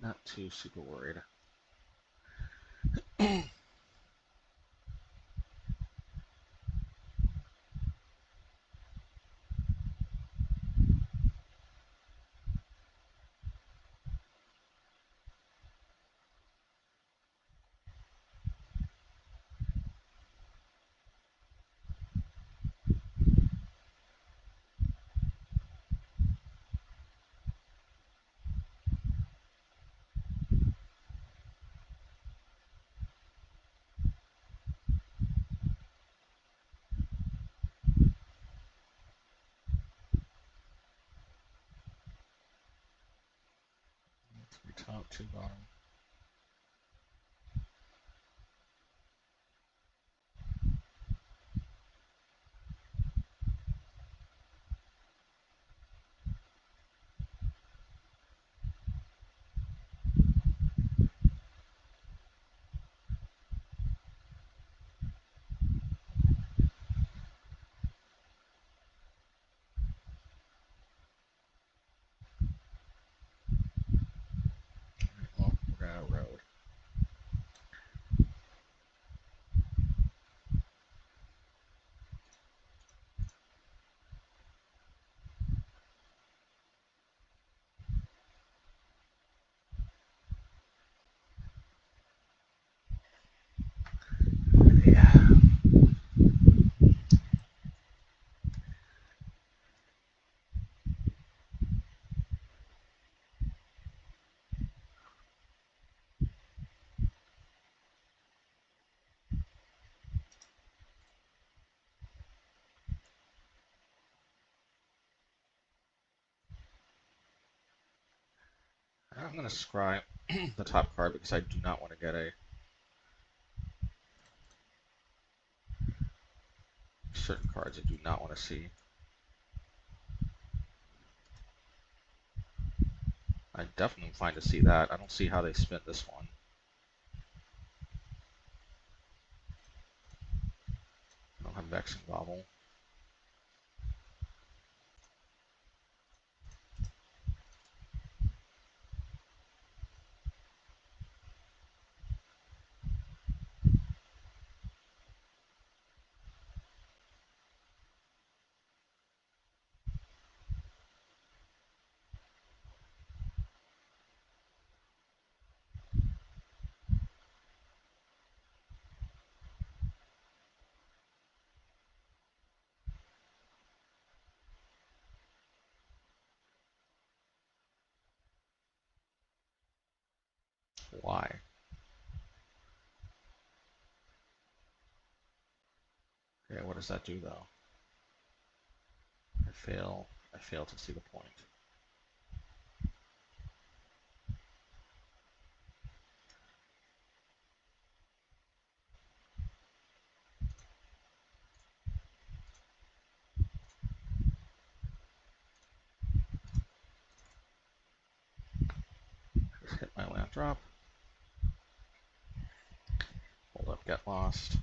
Not too super worried. Three top, two bottom. Well, I'm going to scry the top card because I do not want to get a certain cards I do not want to see. I definitely am fine to see that. I don't see how they spin this one. I don't have Vexing Bobble. Why? Okay, what does that do though? I fail to see the point. Just hit my land drop. Hold up, get lost.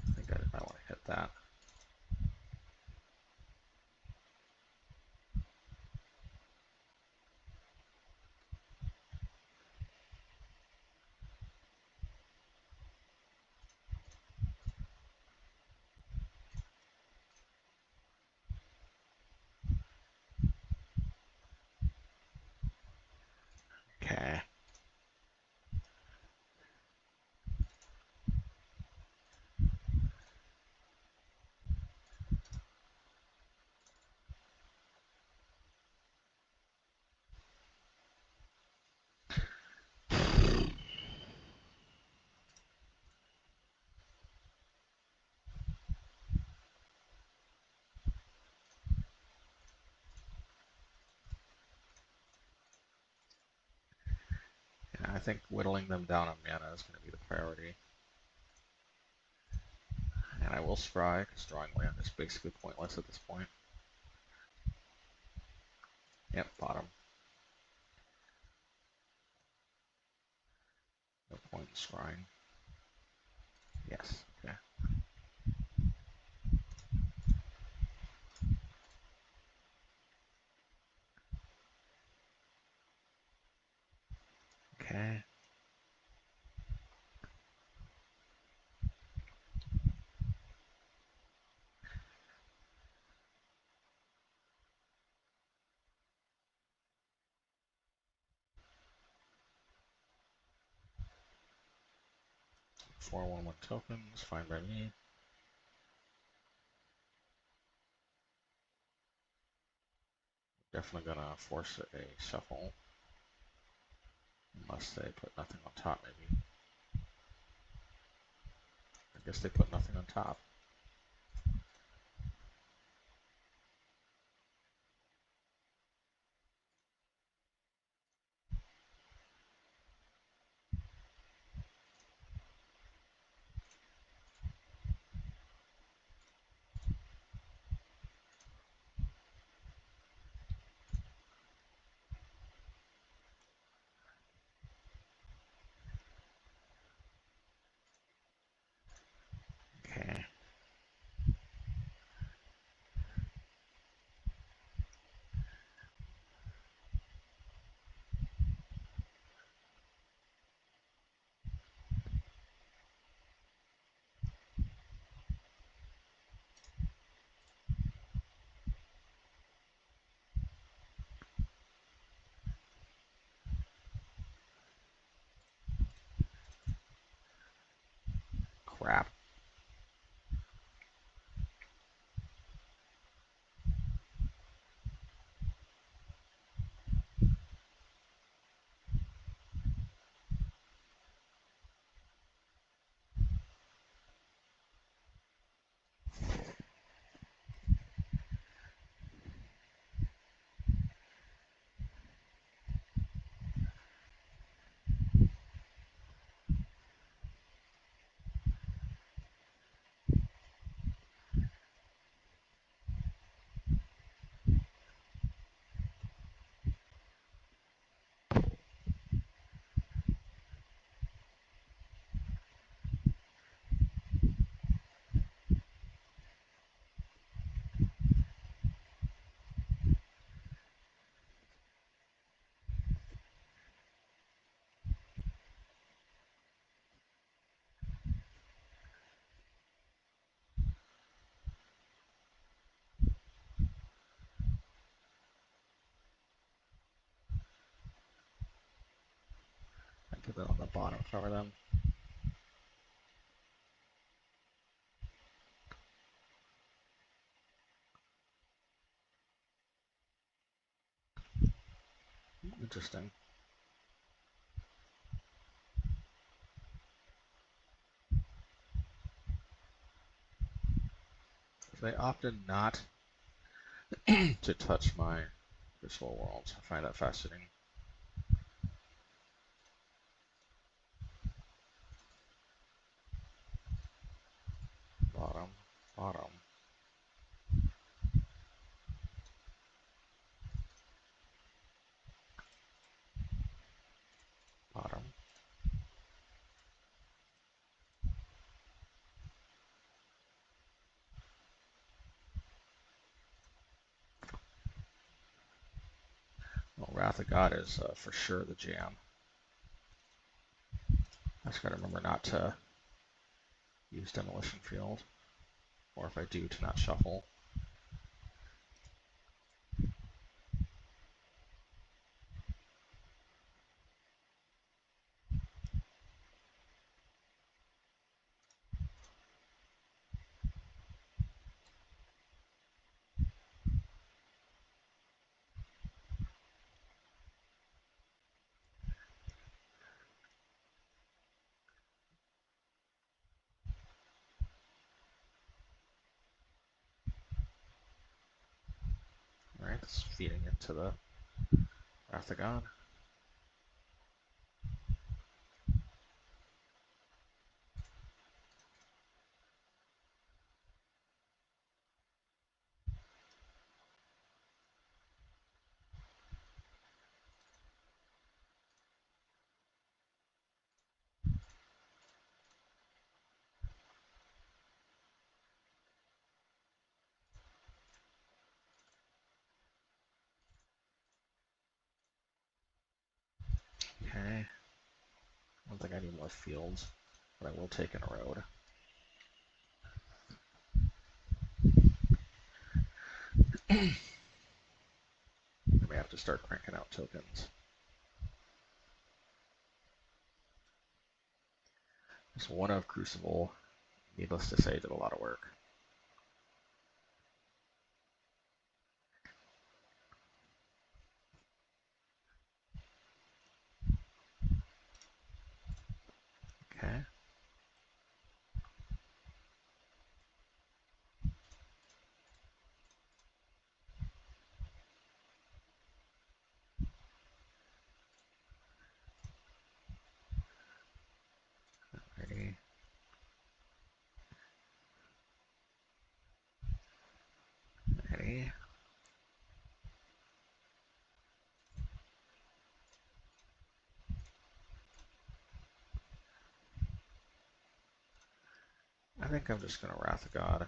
I think I might want to hit that. Okay. Yeah, I think whittling them down on mana is going to be the priority. And I will scry, because drawing land is basically pointless at this point. Yep, bottom. No point in scrying. Yes, okay. Okay. Four 1/1 tokens, fine by me. Definitely gonna force a shuffle. Unless they put nothing on top, maybe. I guess they put nothing on top. Okay. Crap. Put that on the bottom, cover them. Interesting. They opted not to touch my Crucible of Worlds. I find that fascinating. Bottom, bottom. Bottom. Well, Wrath of God is for sure the jam. I just gotta remember not to use Demolition Field, or if I do, to not shuffle. Alright, it's feeding into the Wrath of God. Okay. I don't think I need more fields, but I will take an Erode. I may have to start cranking out tokens. This one of Crucible, needless to say, did a lot of work. Okay. Ready. Ready. I think I'm just gonna Wrath of God.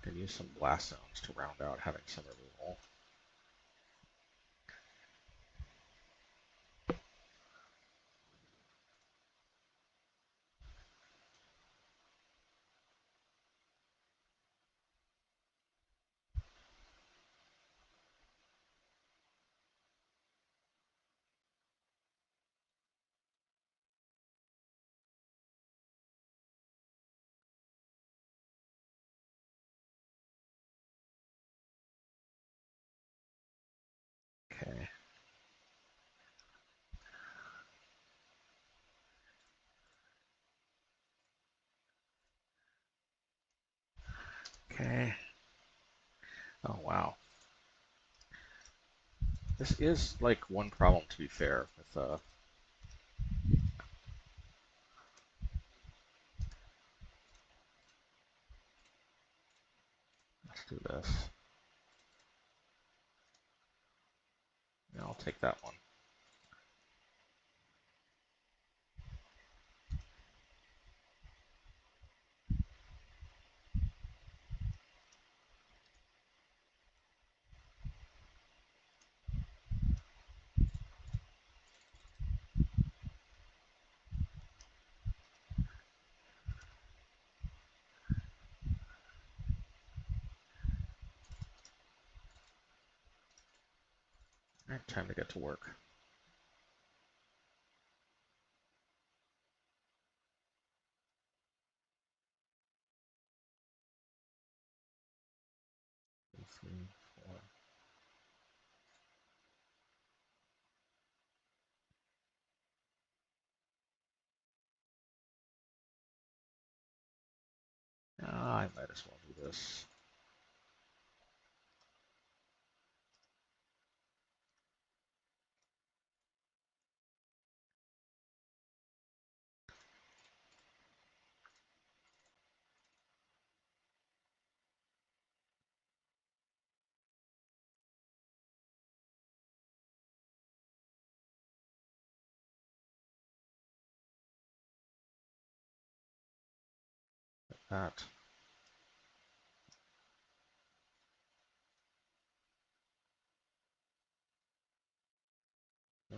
Can use some blast zones to round out having some removal. Okay. Okay. Oh wow. This is like one problem, to be fair, with let's do this. Yeah, I'll take that one. Alright, time to get to work. Two, three, four. I might as well do this. That. I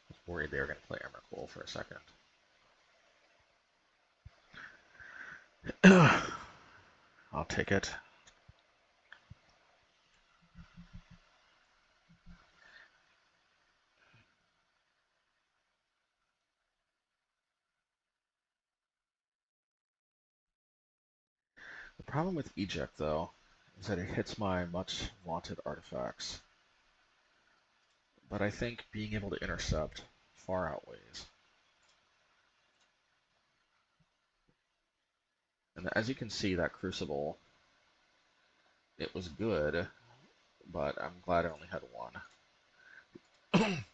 was worried they were going to play Emrakul for a second. I'll take it. The problem with Eject, though, is that it hits my much vaunted artifacts. But I think being able to intercept far outweighs. And as you can see, that Crucible, it was good, but I'm glad I only had one. I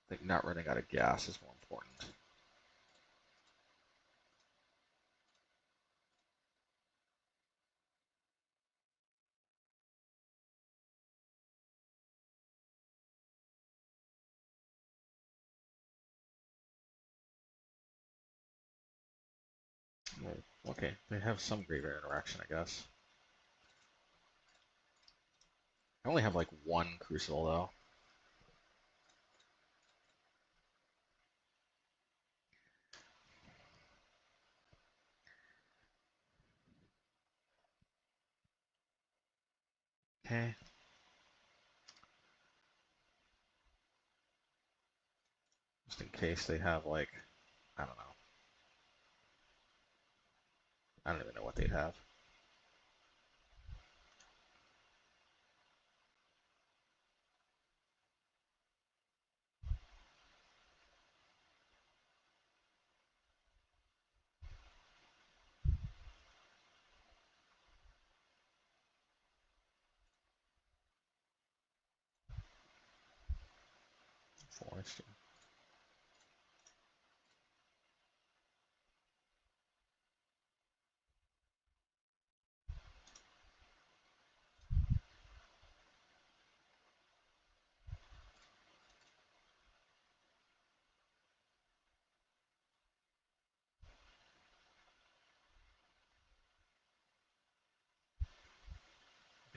think not running out of gas is more important. Oh, okay, they have some graveyard interaction, I guess. I only have like one Crucible, though. Okay. Just in case they have, like, I don't know. I don't even know what they'd have. Forest.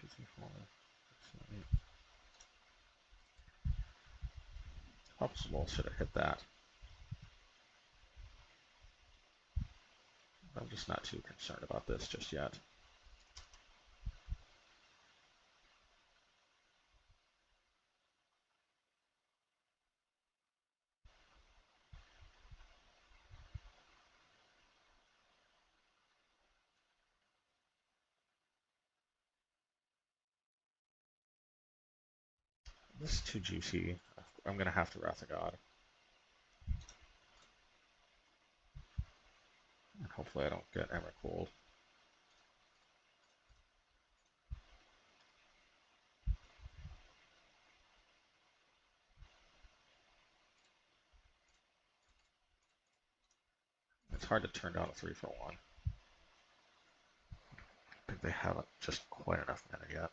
2, 3, 4, 6, 7, 8. Possible should have hit that. I'm just not too concerned about this just yet. This is too juicy. I'm gonna have to Wrath of God. And hopefully I don't get Emrakul. It's hard to turn down a 3 for 1. I think they haven't just quite enough mana yet.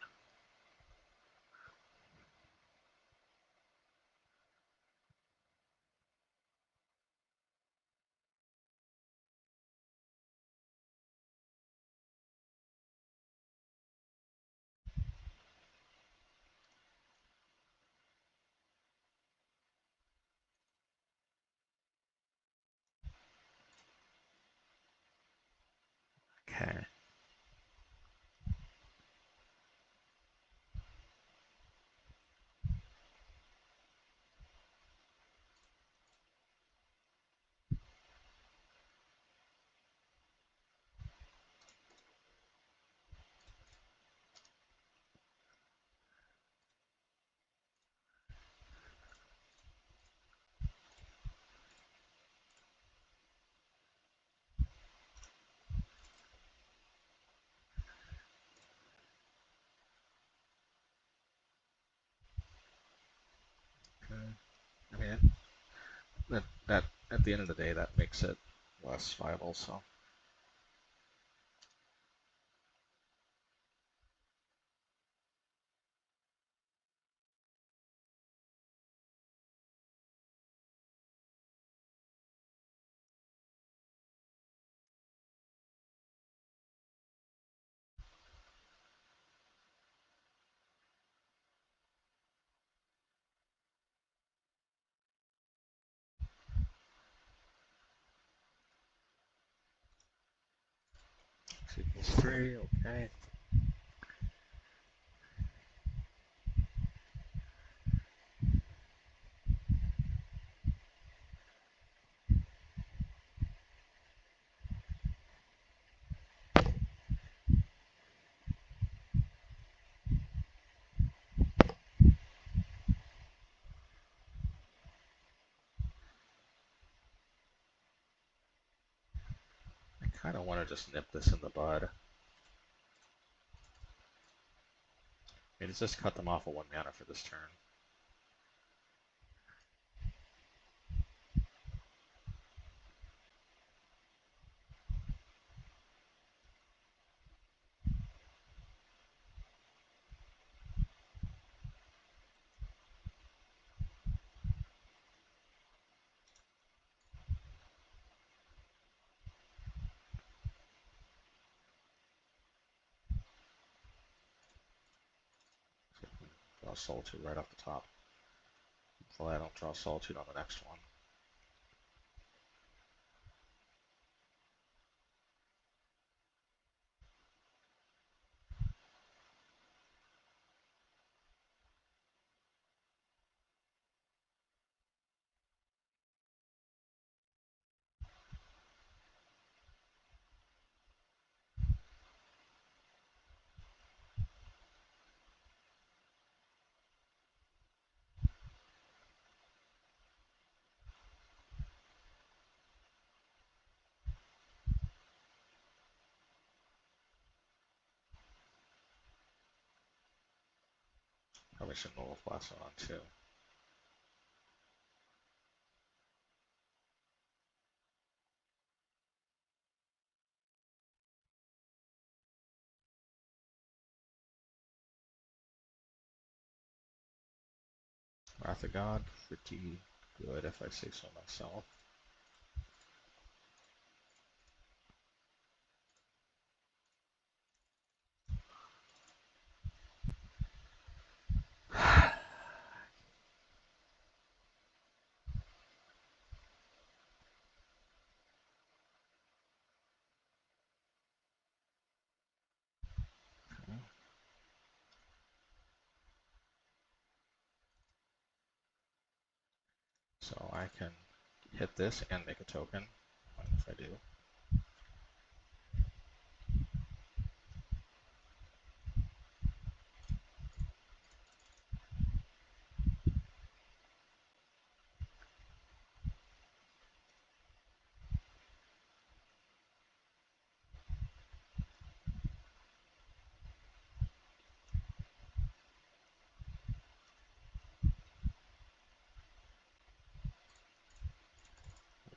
Okay. I mean, that at the end of the day, that makes it less viable. So. Equals 3, okay. I kind of want to just nip this in the bud. Maybe just cut them off of 1 mana for this turn. Draw Solitude right off the top. Hopefully I don't draw Solitude on the next one. Probably should Null Blast on too. Wrath of God, pretty good if I say so myself. So I can hit this and make a token. What if I do?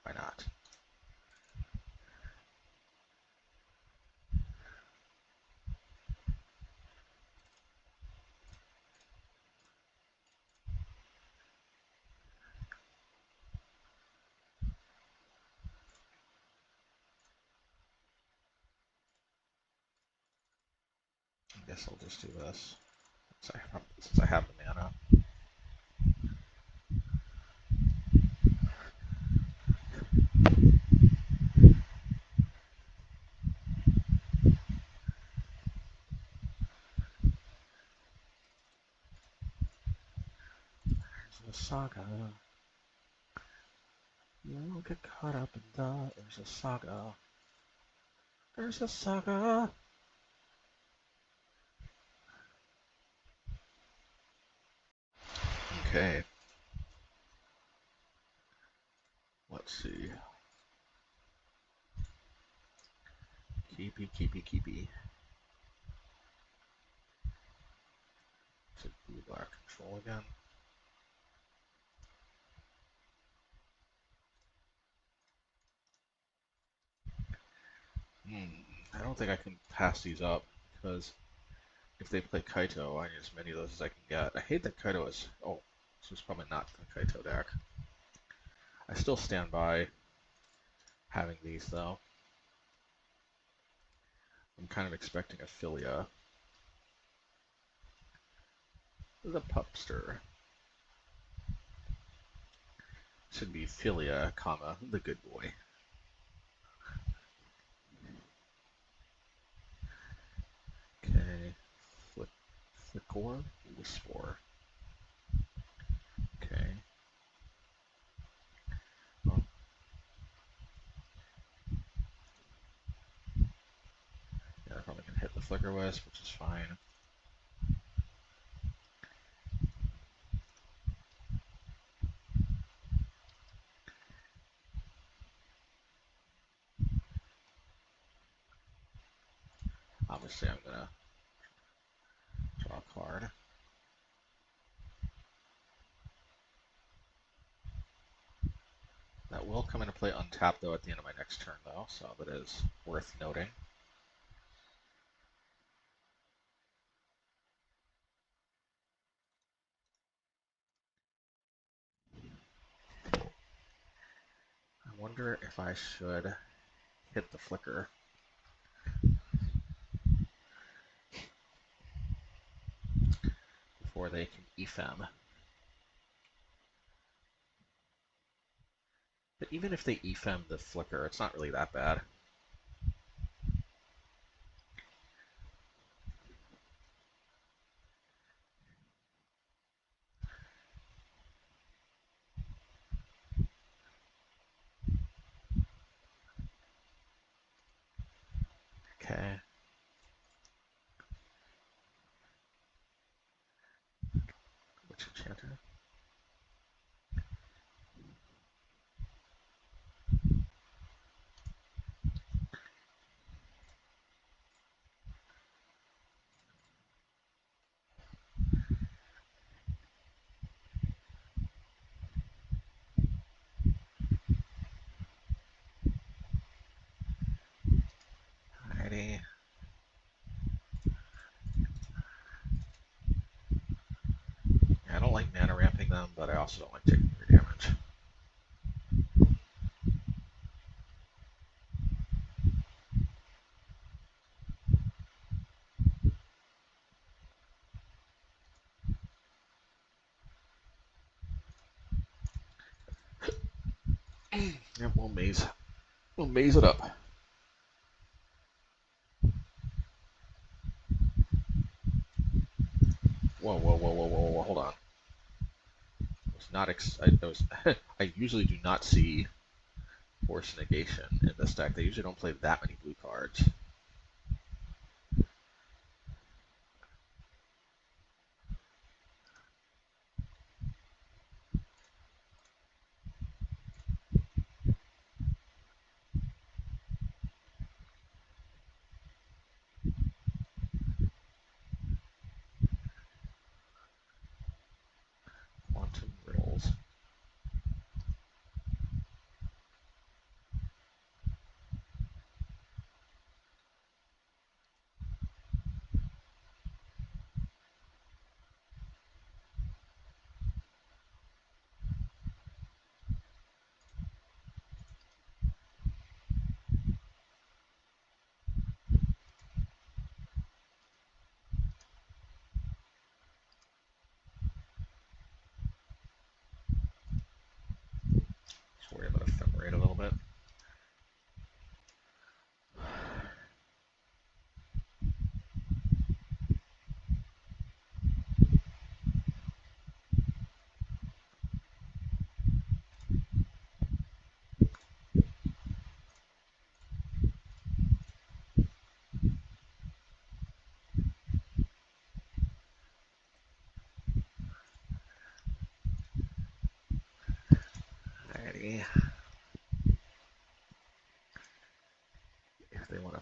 Why not? I guess I'll just do this since I have the mana. a saga. You don't get caught up in the. There's a saga. There's a saga. Okay. Let's see. Keepy. Is it blue black control again? I don't think I can pass these up because if they play Kaito, I need as many of those as I can get. I hate that Kaito is. Oh, this was probably not the Kaito deck. I still stand by having these though. I'm kind of expecting a Philia. The Pupster. Should be Philia, comma, the good boy. Okay. Flickor, Whisper. Okay. Oh. Yeah, I probably can hit the Flicker Wisp, which is fine. Obviously, I'm gonna draw a card. That will come into play untapped though at the end of my next turn though, so that is worth noting. I wonder if I should hit the Flicker. Before they can Ephem. But even if they Ephem the Flicker, it's not really that bad. Okay. Witch Enchanter. Alrighty. I don't like mana ramping them, but I also don't like taking their damage. Yep, we'll maze it up. Whoa, hold on. I usually do not see Force Negation in this deck. They usually don't play that many blue cards. Quantum Riddles.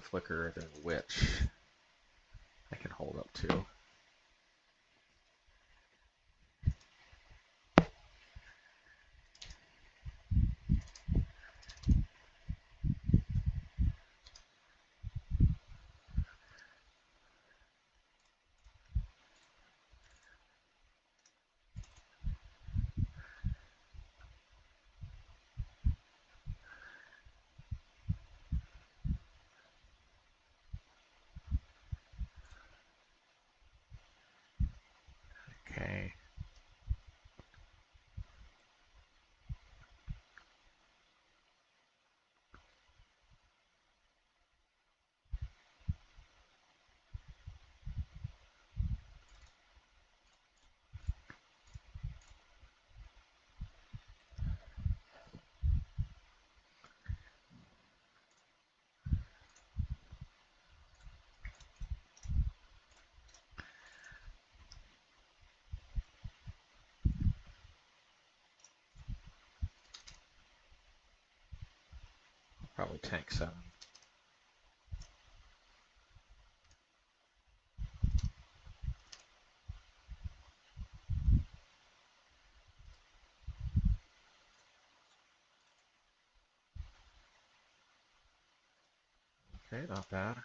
flicker, then Witch I can hold up to. Okay. Probably tank 7. Okay, not bad.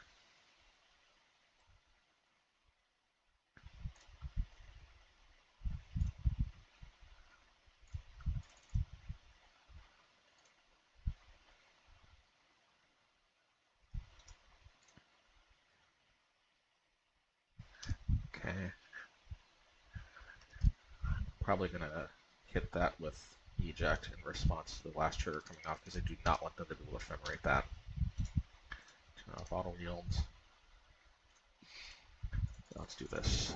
Okay. Probably going to hit that with Eject in response to the last trigger coming off because I do not want them to be able to ephemerate that. Bottle yields. So let's do this.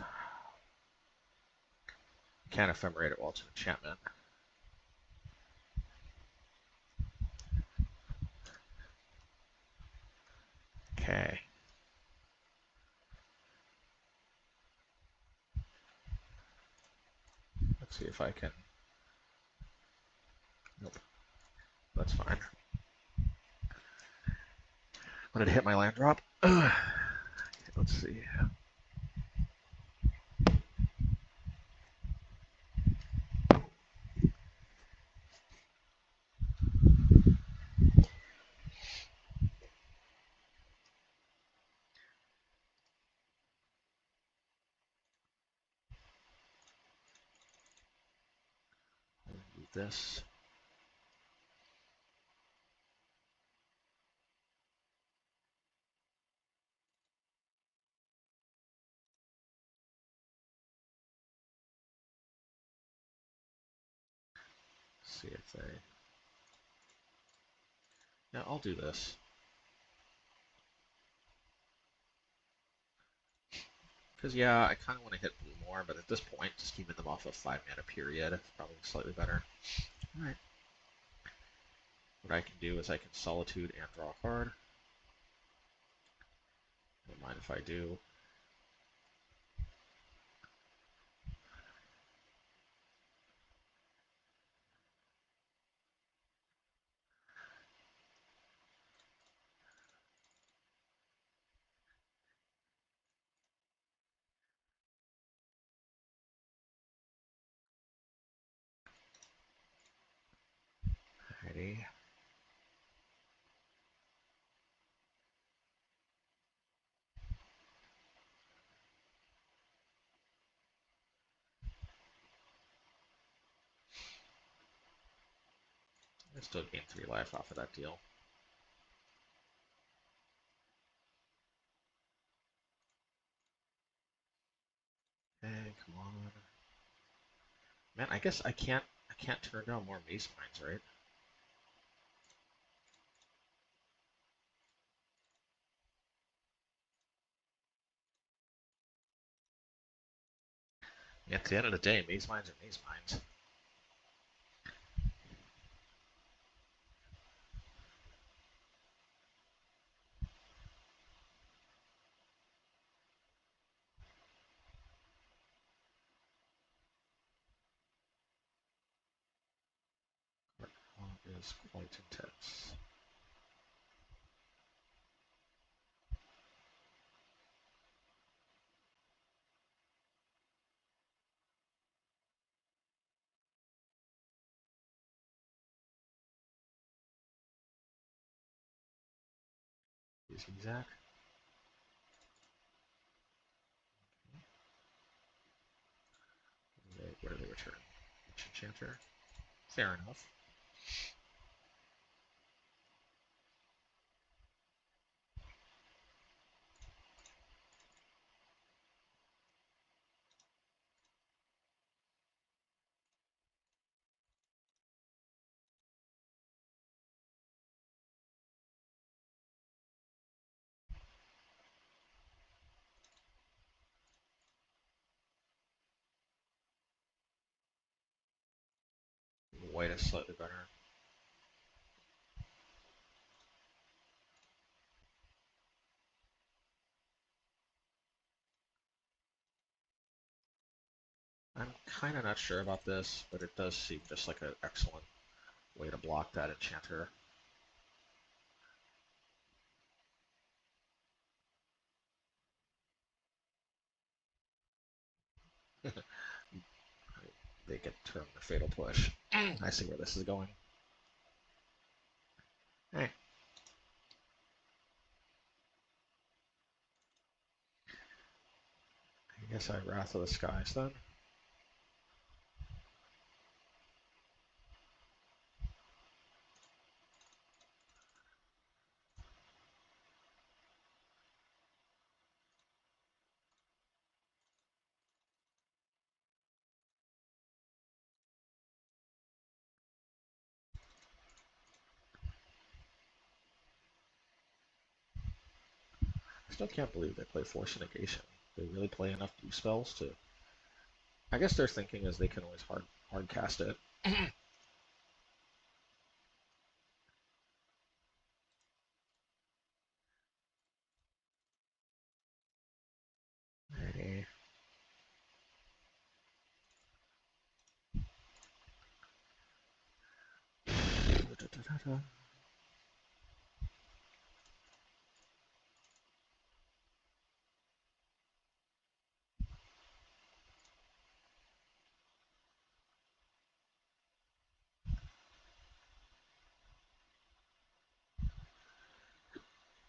Can't ephemerate it while it's an enchantment. Okay. Let's see if I can. Nope. That's fine. Wanted to hit my land drop. Okay, let's see. Do this. See if they. Yeah, I'll do this. Because, yeah, I kind of want to hit blue more, but at this point, just keeping them off of 5 mana period is probably slightly better. Alright. What I can do is I can Solitude and draw a card. Don't mind if I do. Alrighty. I still gain 3 life off of that deal. Hey, come on. Man, I guess I can't turn down more Mace Mines, right? At the end of the day, Maze Mines are Maze Mines. Is quite intense. Is Izzet. What do they return? Enchanter. Fair enough. White is slightly better. I'm kind of not sure about this, but it does seem just like an excellent way to block that enchanter. They get turned the fatal push. I see where this is going. Hey. I guess I Wrath of the Skies then. I still can't believe they play Force Negation. They really play enough blue spells to. I guess their thinking is they can always hard cast it. Hey.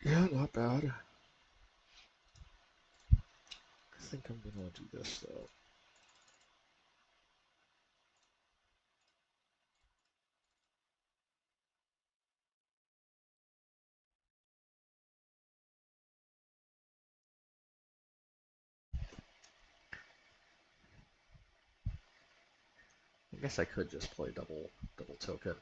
Yeah, not bad. I think I'm gonna do this though. I guess I could just play double token.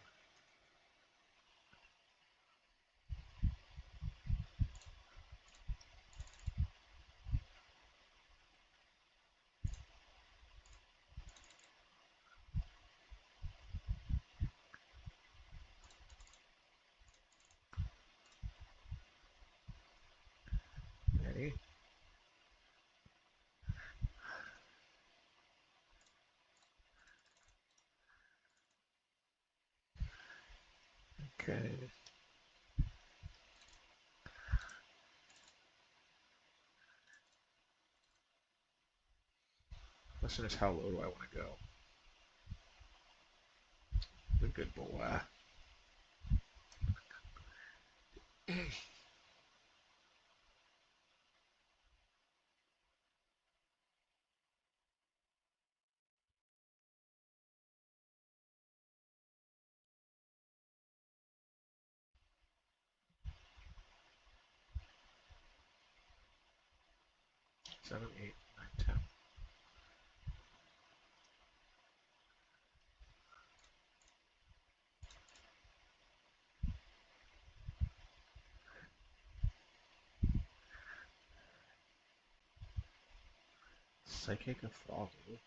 Ready? Okay. Question is, how low do I want to go? The good boy. 7, 8, 9, 10. Psychic of Froggy.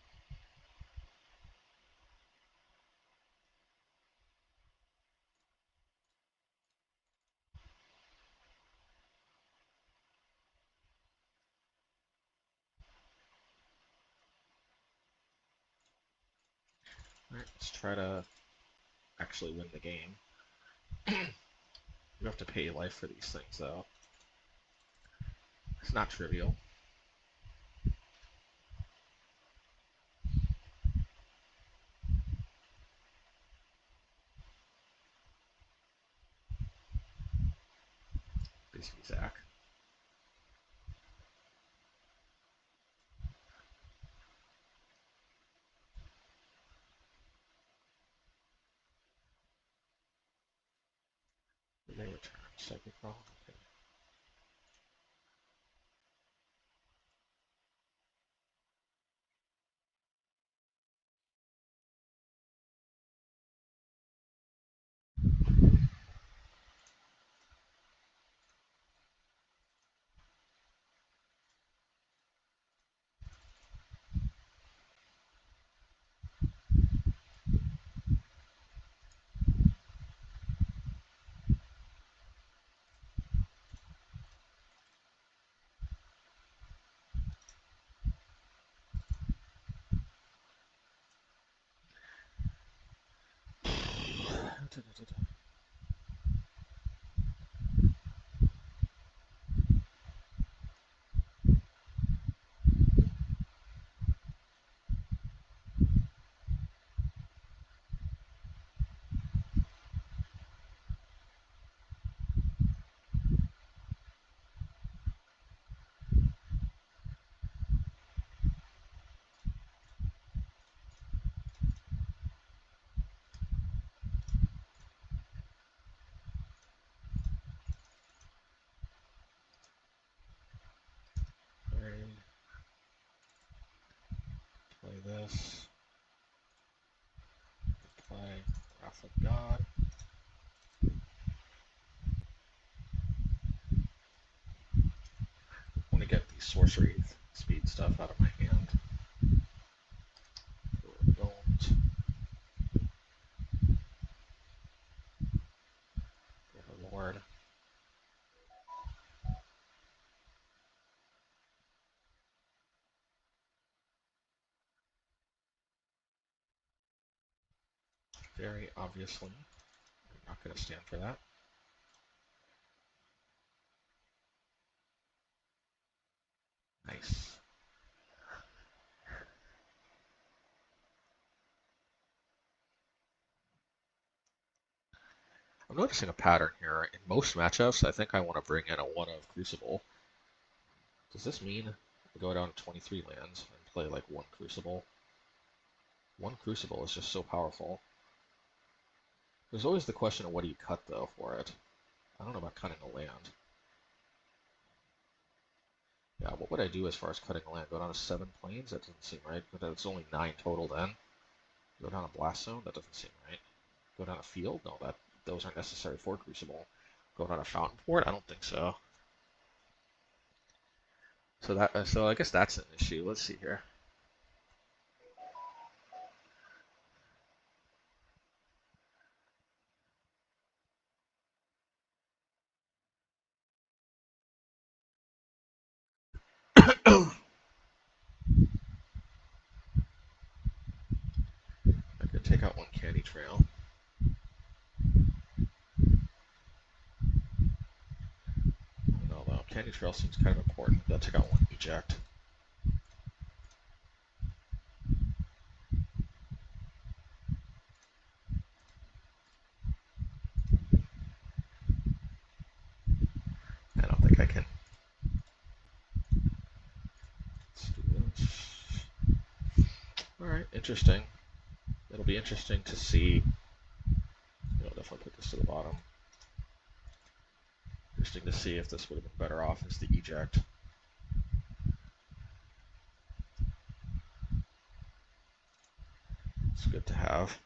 Alright, let's try to actually win the game. You have to pay life for these things, though. It's not trivial. Basically, Zach. They return Psychic Roll. Okay. Play this. Play Wrath of God. I want to get the sorcery speed stuff out of my hand. Don't. Lord. Very obviously, I'm not going to stand for that. Nice. I'm noticing a pattern here. In most matchups, I think I want to bring in a 1 of Crucible. Does this mean I go down to 23 lands and play like 1 Crucible? 1 Crucible is just so powerful. There's always the question of what do you cut, though, for it. I don't know about cutting a land. Yeah, what would I do as far as cutting a land? Go down to 7 planes? That doesn't seem right. But it's only 9 total then. Go down a Blast Zone? That doesn't seem right. Go down a Field? No, those aren't necessary for Crucible. Go down a Fountainport? I don't think so. So I guess that's an issue. Let's see here. I could take out 1 Candy Trail. No, though. Candy Trail seems kind of important. I'll take out 1 Eject. I don't think I can. Let's do this. Alright, interesting. It'll be interesting to see. I'll definitely put this to the bottom. Interesting to see if this would have been better off as the Eject. It's good to have.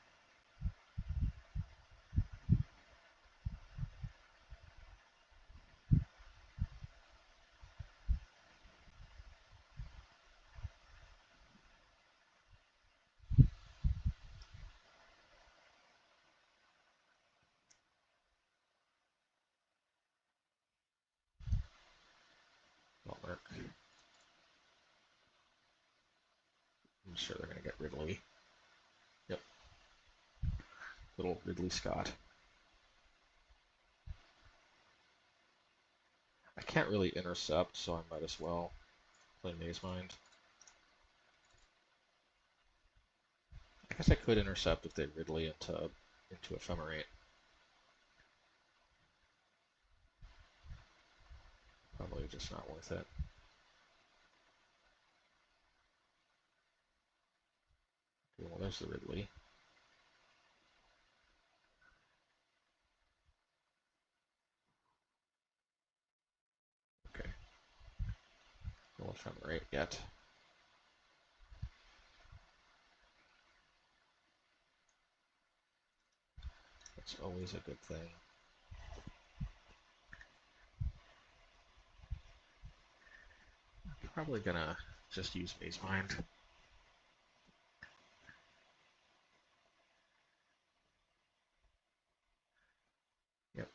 Work. I'm sure they're going to get Ridley. Yep. Little Ridley Scott. I can't really intercept, so I might as well play Mazemind. I guess I could intercept if they Ridley into Ephemerate. Probably just not worth it. Okay, well, there's the Ridley. Okay. No ephemerate yet. That's always a good thing. Probably gonna just use Mazemind. Yep.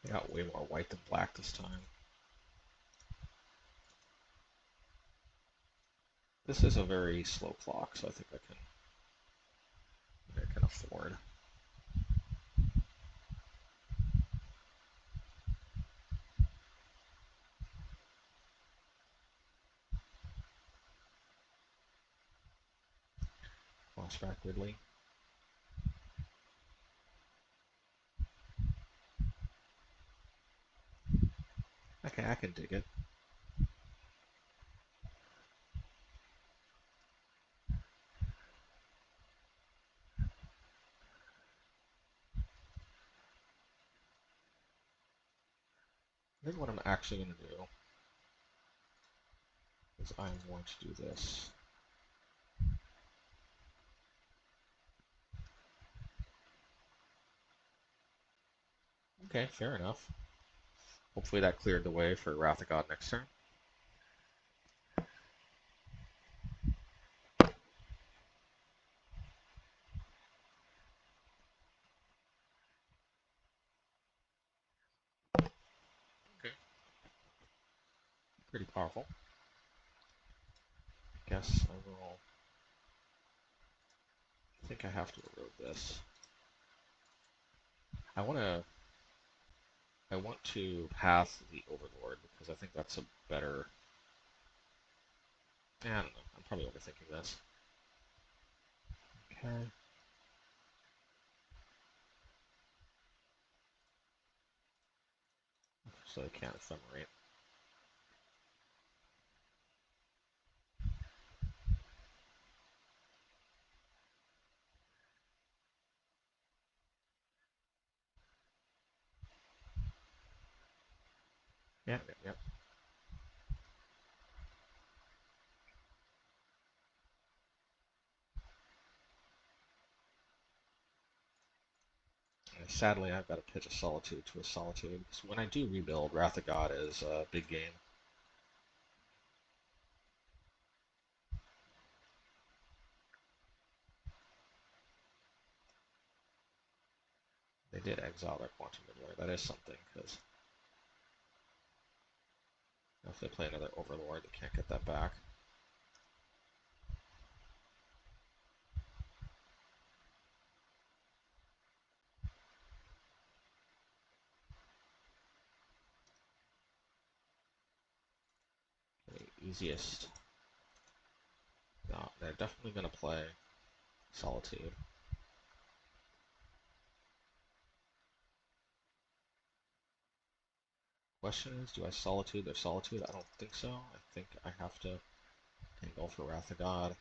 I got way more white than black this time. This is a very slow clock, so I think I can afford. Flashback Ridley. Okay, I can dig it. I think what I'm actually going to do is I'm going to do this. Okay, fair enough. Hopefully that cleared the way for Wrath of God next turn. Okay. Pretty powerful. Guess I will. I think I have to erode this. I want to path the Overlord because I think that's a better. I don't know. I'm probably overthinking this. Okay. So I can't ephemerate. Yep, yep, yep. Sadly, I've got to pitch a Solitude to a Solitude. So when I do rebuild, Wrath of God is a big game. They did exile their Quantum Midlord. That is something, because if they play another Overlord, they can't get that back. Okay, easiest. No, they're definitely going to play Solitude. Question is, do I Solitude their Solitude? I don't think so. I think I have to go for Wrath of God.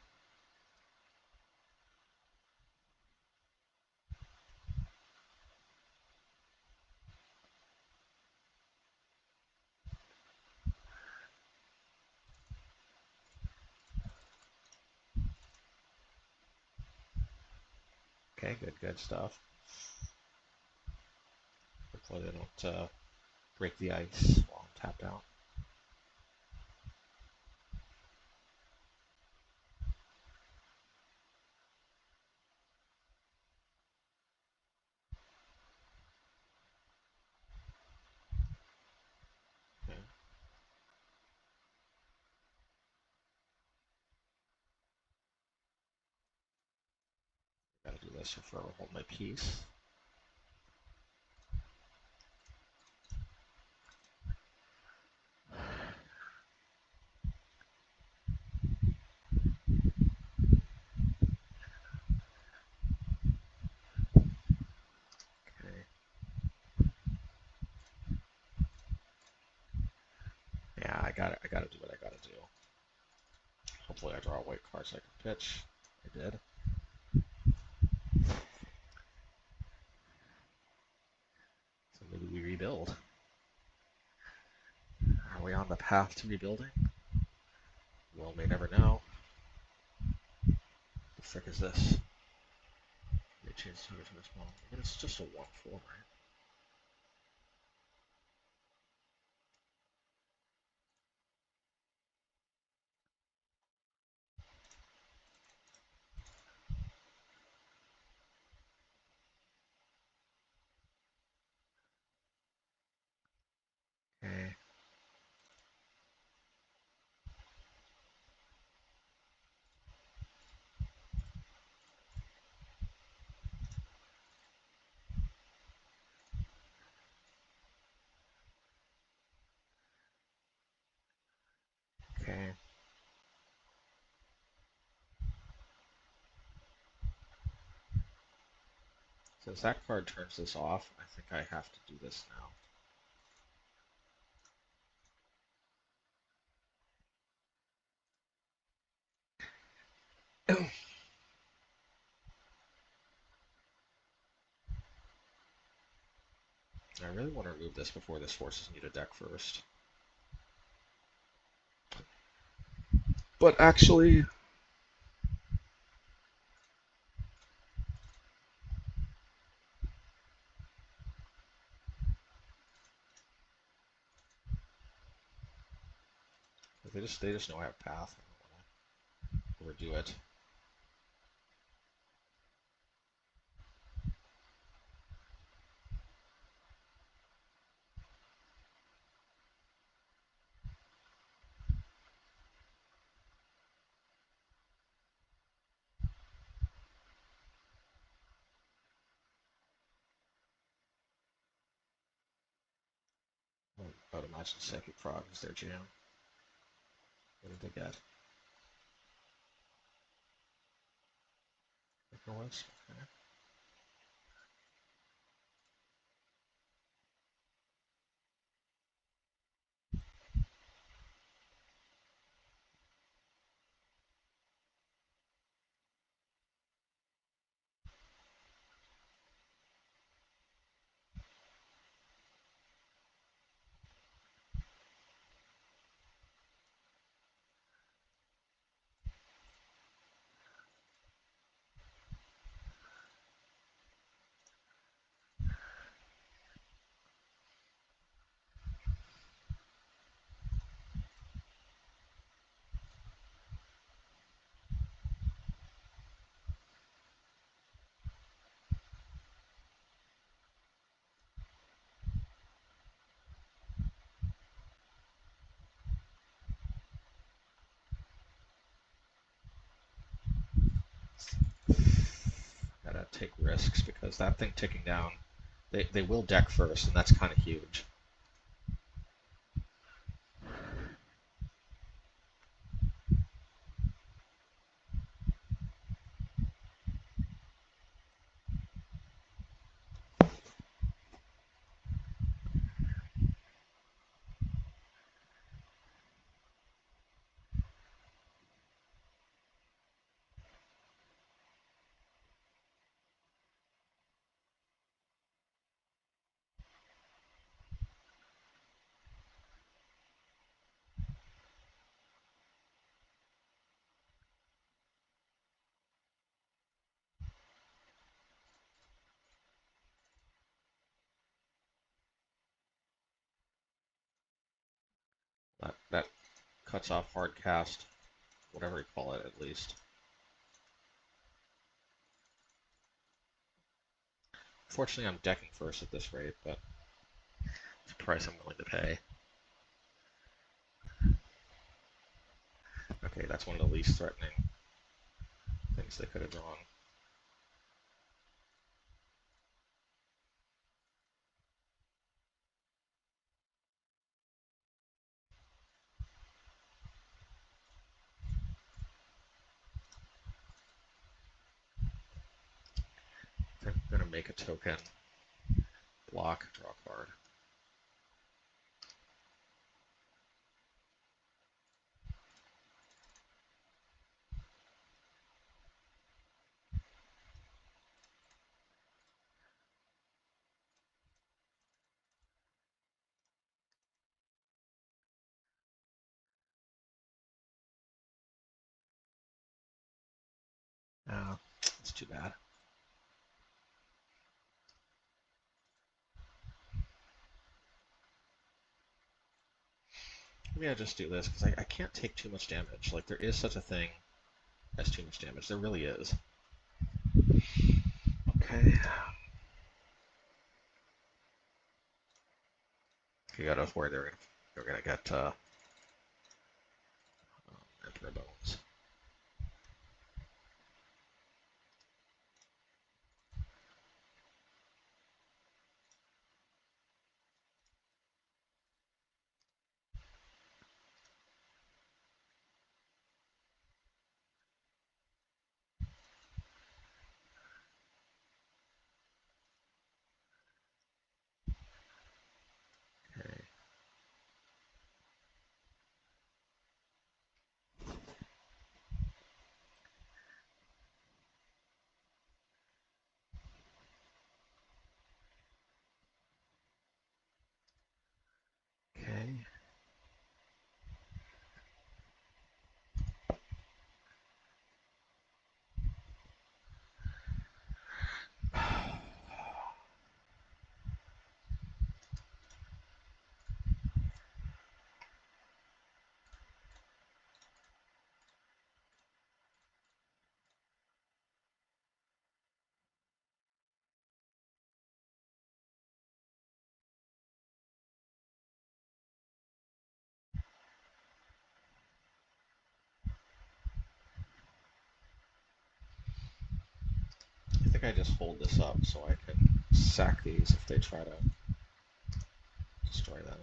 Okay, good stuff. Hopefully they don't break the ice while I'm tapped out. Okay. Gotta do this to forever hold my peace. Yeah, I gotta do what I gotta do. Hopefully I draw a white card so I can pitch. I did. So maybe we rebuild. Are we on the path to rebuilding? Well, may never know. The frick is this? They changed the target for this one. But it's just a 1/4, right? Okay. Okay. Since that card turns this off, I think I have to do this now. I really want to remove this before this forces me to deck first. But actually, they just know I have path. I don't want to overdo it. I would imagine Psychic Frog is their jam. What did they get? Ignorance? Okay. Gotta take risks because that thing ticking down, they will deck first, and that's kind of huge. That cuts off hard cast, whatever you call it, at least. Fortunately, I'm decking first at this rate, but it's a price I'm willing to pay. Okay, that's one of the least threatening things they could have drawn. I'm gonna make a token, block, draw a card. It's too bad. Maybe I just do this, because I can't take too much damage. Like, there is such a thing as too much damage. There really is. Okay. I was worried they were gonna get Emperor Bones. Okay. Okay. I think I just hold this up so I can sack these if they try to destroy them.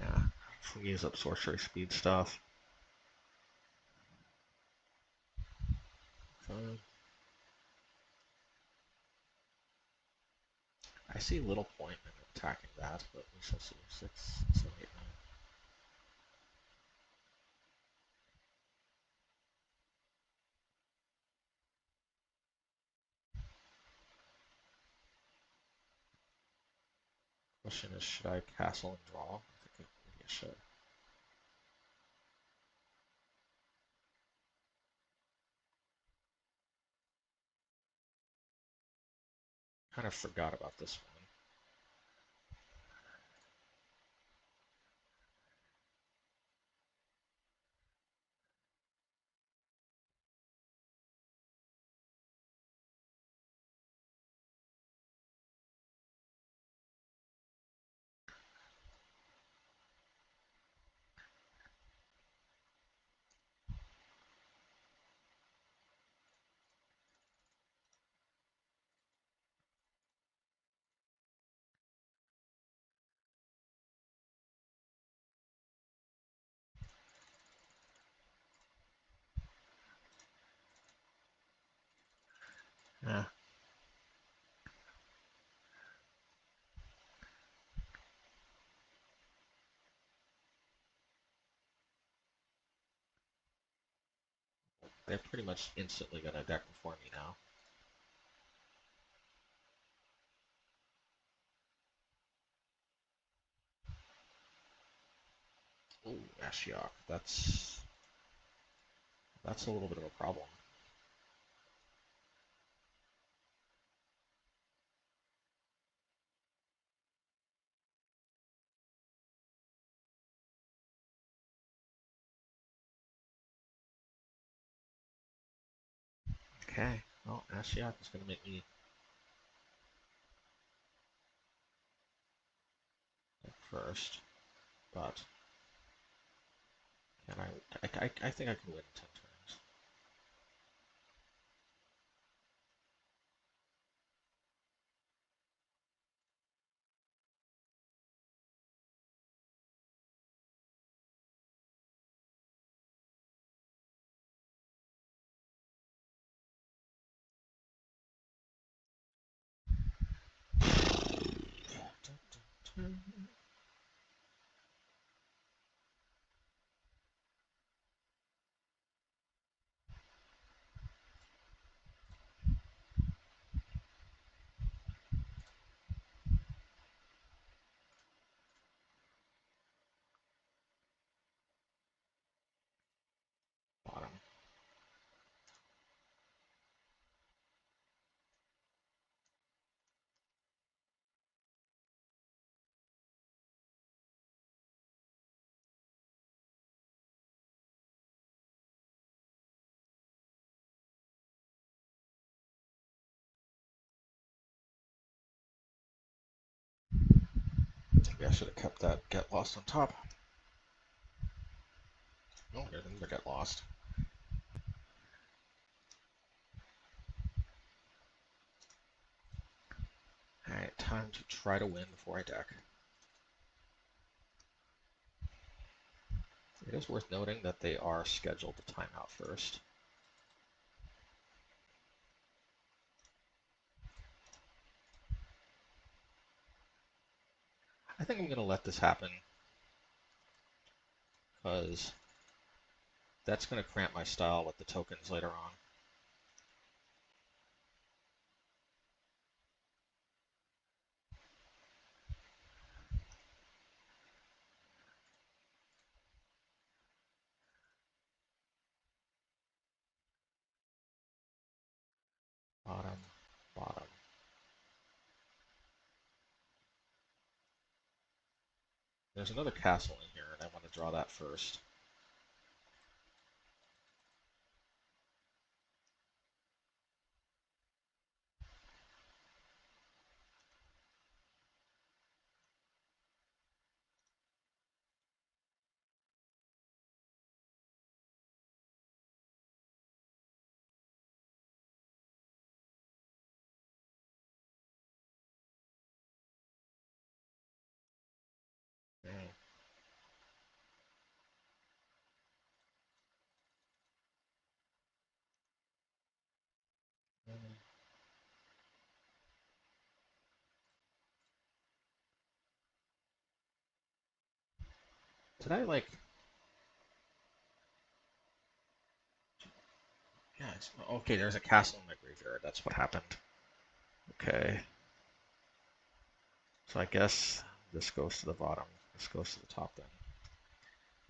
Yeah. So we use up sorcery speed stuff. Fine. I see little point in attacking that, but we shall see. 6, 7, 8, 9. Question is, should I castle and draw? I think maybe I should. Kind of forgot about this one. Yeah. They're pretty much instantly going to deck before me now. Ooh, Ashiok. That's a little bit of a problem. Okay. Well, Ashiok is going to make me deck first, but can I think I can win in 10 turns. Maybe I should have kept that Get Lost on top. No, I didn't get lost. Alright, time to try to win before I deck. It is worth noting that they are scheduled to time out first. I think I'm going to let this happen because that's going to cramp my style with the tokens later on. Bottom, bottom. There's another castle in here, and I want to draw that first. Okay. Did I like... Yeah, okay, there's a castle in my graveyard. That's what happened. Okay. So I guess this goes to the bottom. This goes to the top then.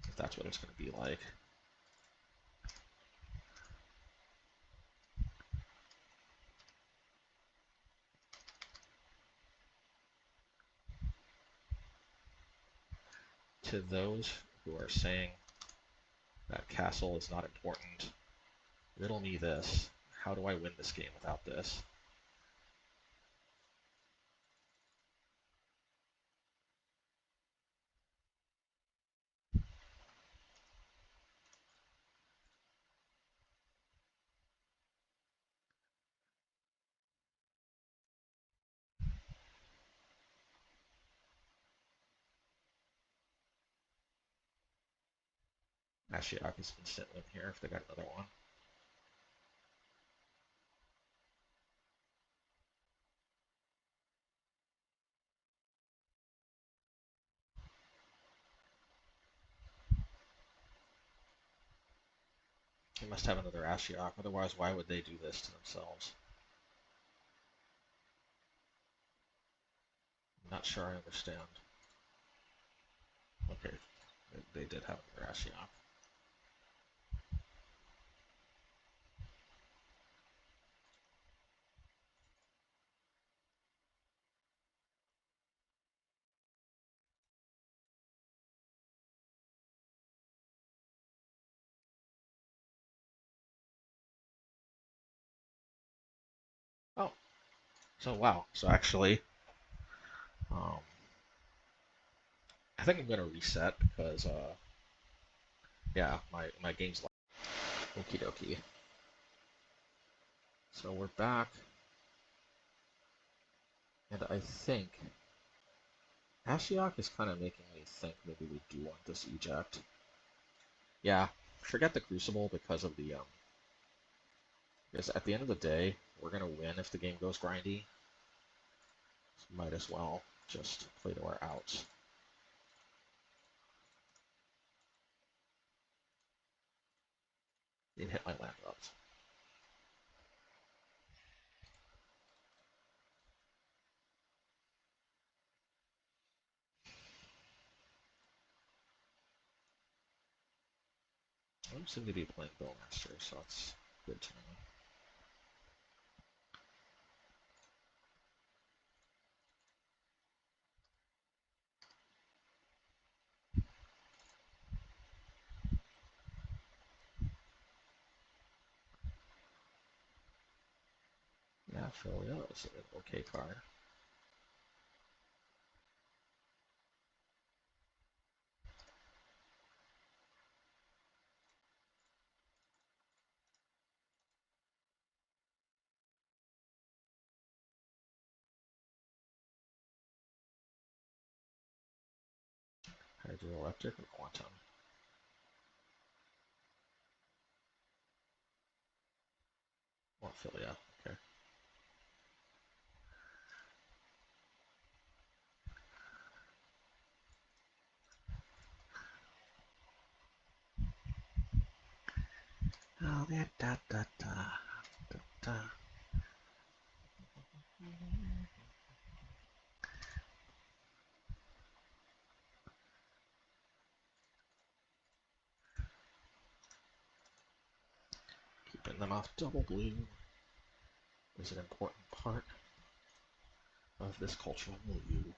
If that's what it's going to be like. To those who are saying that castle is not important, riddle me this. How do I win this game without this? Ashiok is instant win here if they got another one. They must have another Ashiok, otherwise why would they do this to themselves? I'm not sure I understand. Okay, they did have another Ashiok. Oh, so wow. So actually, um, I think I'm gonna reset because, yeah, my game's like okie dokie. So we're back, and I think Ashiok is kind of making me think maybe we do want this eject. Yeah, forget the Crucible because of the because at the end of the day, we're gonna win if the game goes grindy. So might as well just play to our outs. It hit my land drops. I seem to be playing Bowmaster, so it's good to know. Yeah, Phil, yeah, it's an okay card. Hydroelectric or quantum? Morphilia, okay. Oh, yeah, da da da da da. Keeping them off double blue is an important part of this cultural milieu.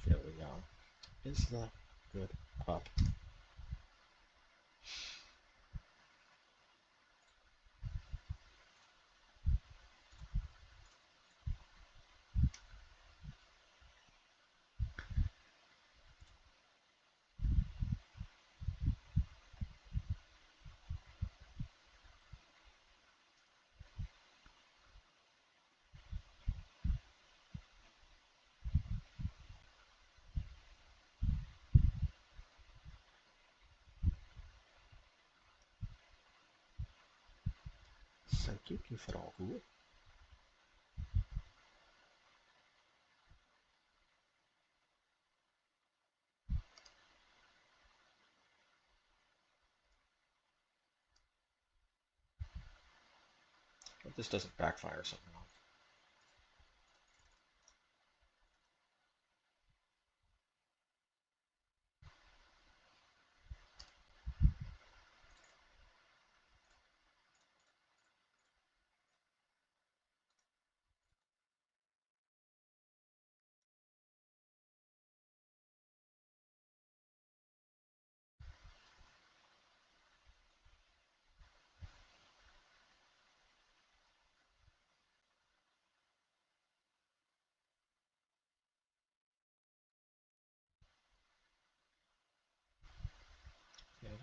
Fairly young is the good pup. Thank you for all Gruul. But this doesn't backfire somehow. Okay.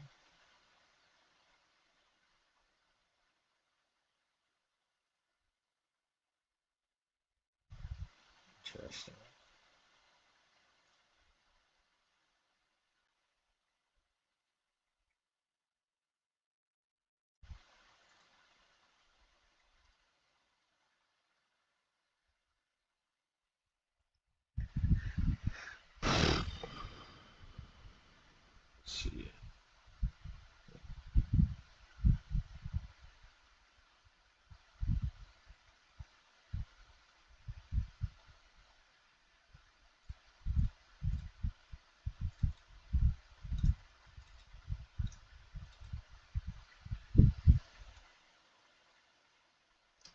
Interesting. Let's see.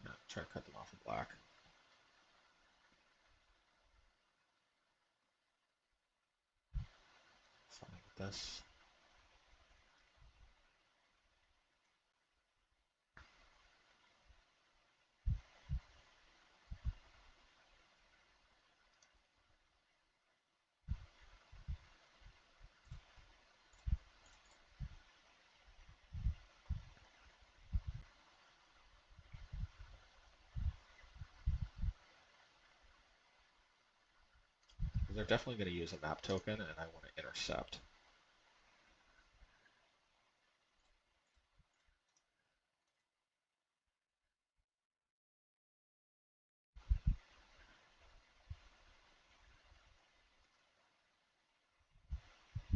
Yeah, try to cut them off with black. Fine with this. They're definitely going to use a map token, and I want to intercept.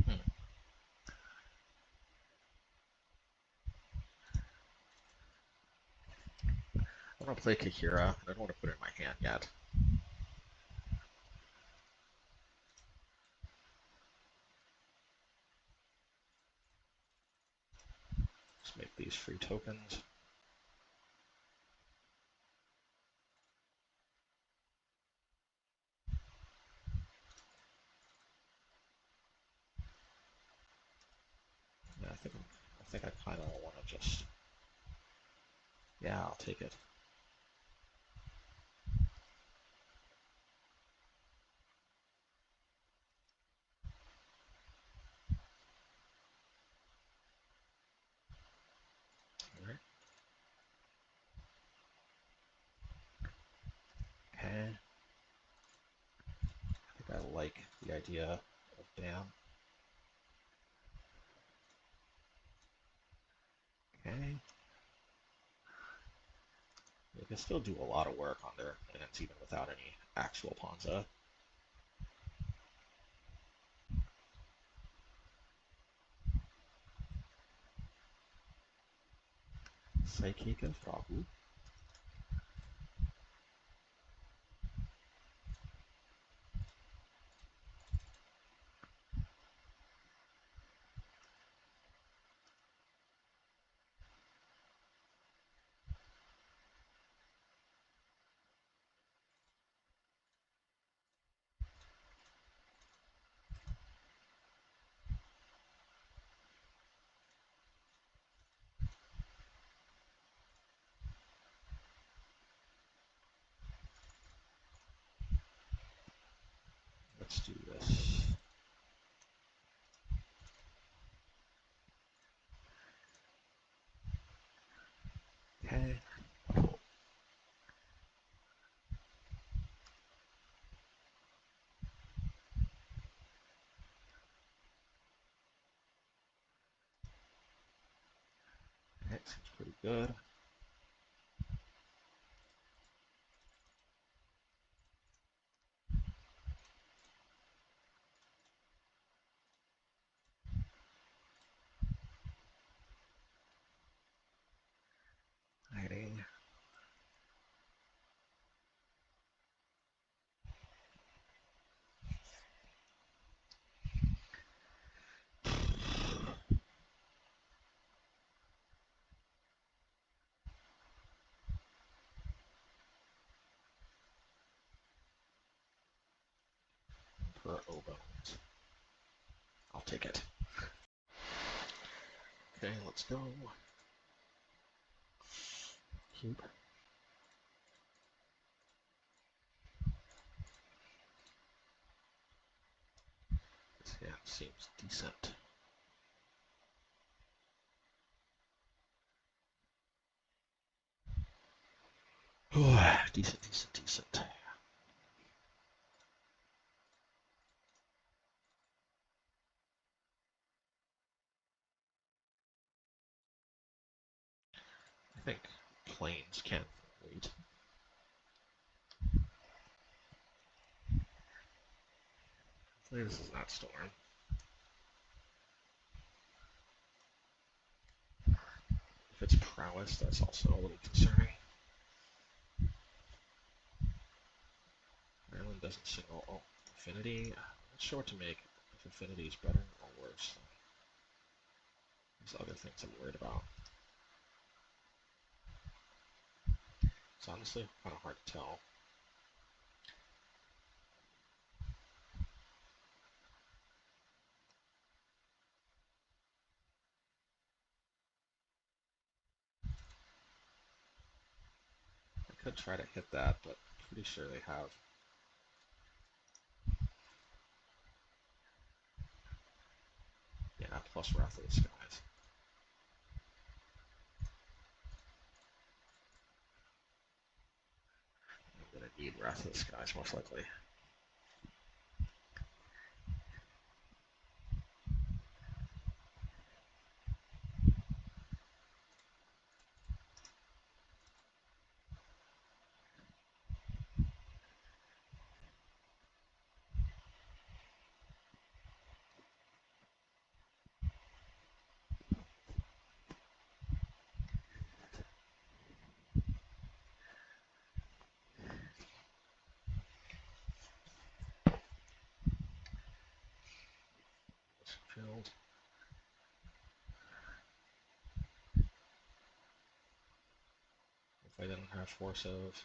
Hmm. I want to play Kaheera. I don't want to put it in my hand yet. Let's make these free tokens. Yeah, I think think I kind of want to just... Yeah, I'll take it. Alright. Okay. I think I like the idea of Dam. Okay. They can still do a lot of work on their lands even without any actual Ponza. Psychic of Gruul. Let's do this. Okay. That seems pretty good. Alrighty. Per Obones. I'll take it. Okay, let's go. Keep. This hand seems decent. Decent, decent, decent. I think planes can wait. Hopefully this is not Storm. If it's Prowess, that's also a little concerning. Island doesn't single. Oh, Affinity. I'm not sure what to make. If Affinity is better or worse than these other things I'm worried about. It's honestly kind of hard to tell. I could try to hit that, but I'm pretty sure they have. Yeah, plus Wrath of the Skies. I'm gonna need Wrath of the Skies most likely. Field. If I didn't have Force of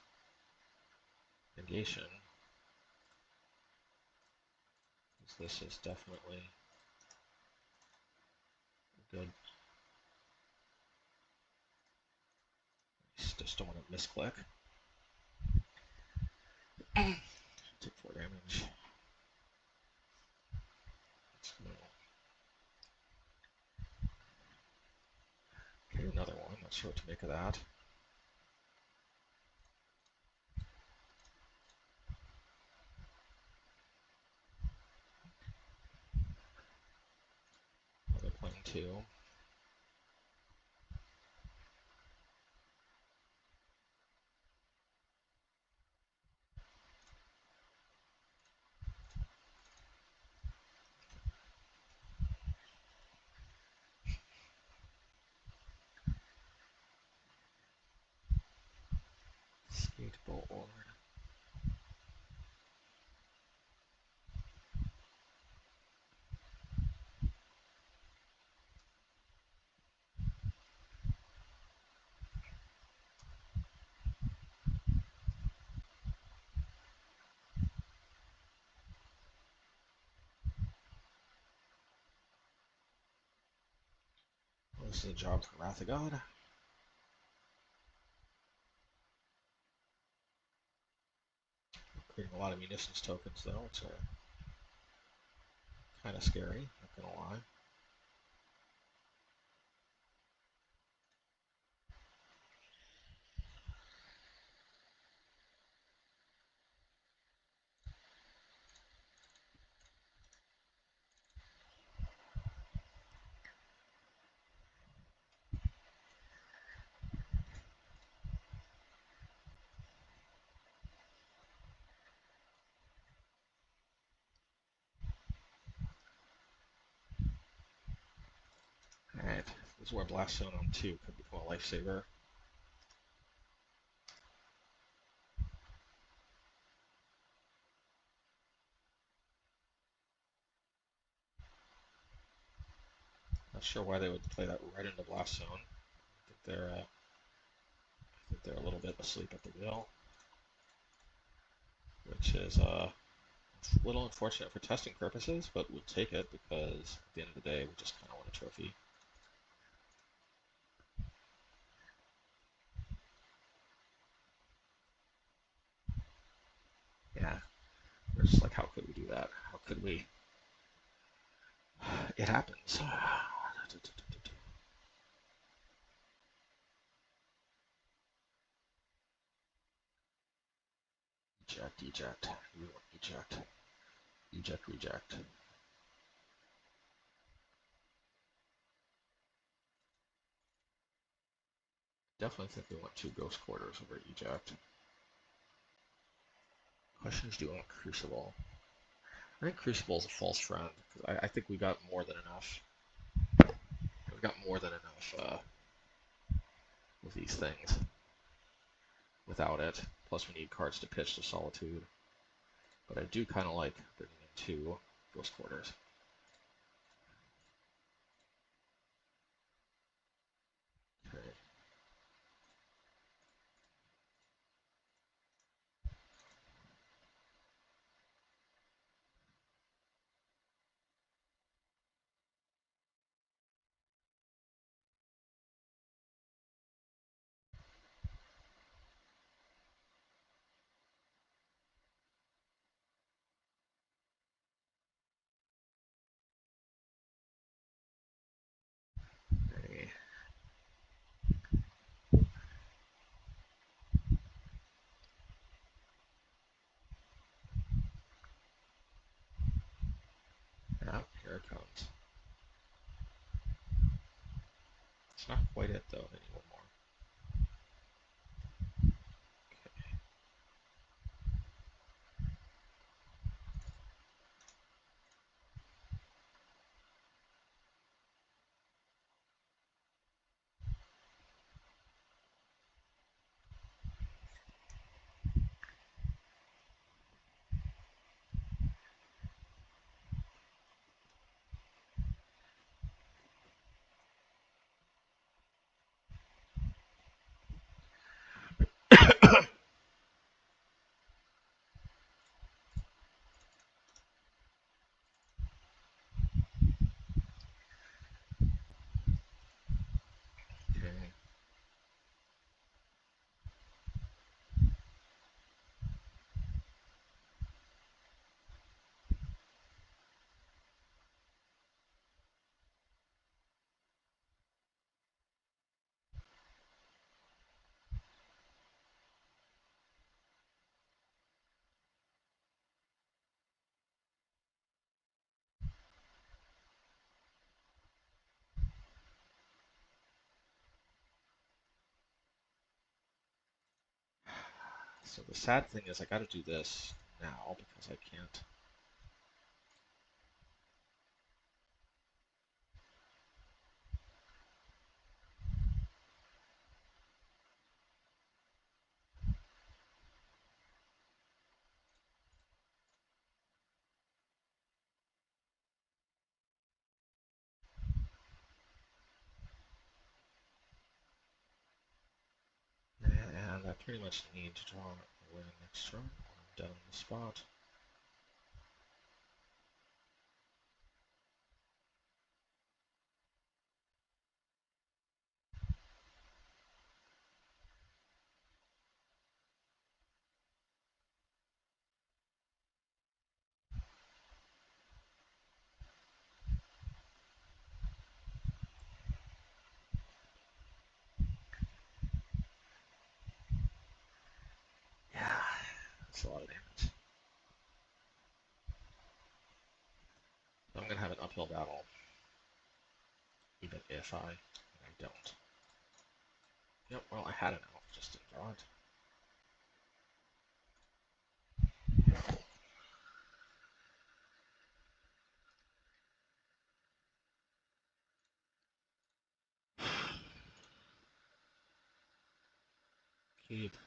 Negation, this is definitely good Just don't want to misclick. Take 4 damage. Let's go. Okay, another one. Not sure what to make of that. Another playing 2. Sideboard. Well, this is a job for Wrath of God. Creating a lot of munitions tokens though, which are kind of scary, not gonna lie. Alright, this is where Blast Zone on 2 could become a lifesaver. Not sure why they would play that right into Blast Zone. I think they're a little bit asleep at the wheel, which is a little unfortunate for testing purposes, but we'll take it because at the end of the day, we just kind of want a trophy. Yeah, we're just like, how could we do that? How could we? It happens. Eject, eject, eject, eject, reject. Definitely think we want 2 ghost quarters over eject. Questions do you want Crucible? I think Crucible is a false friend. I think we got more than enough. We've got more than enough with these things without it. Plus we need cards to pitch to Solitude. But I do kind of like bringing in 2 ghost quarters. Okay. Okay. Yeah, here it comes. It's not quite it though, I need one more. So the sad thing is I got to do this now because I can't. And I pretty much need to draw a win next turn. I'm dead on the spot. Yeah, that's a lot of damage. So I'm going to have an uphill battle, even if I don't. Yep, well, I had an elf, just didn't draw it. Keep.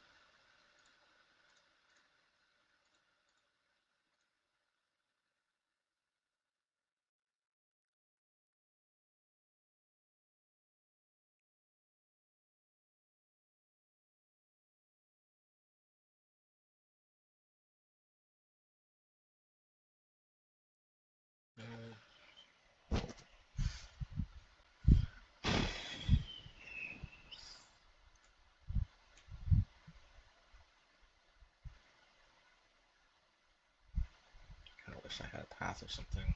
Kind of wish I had a path or something.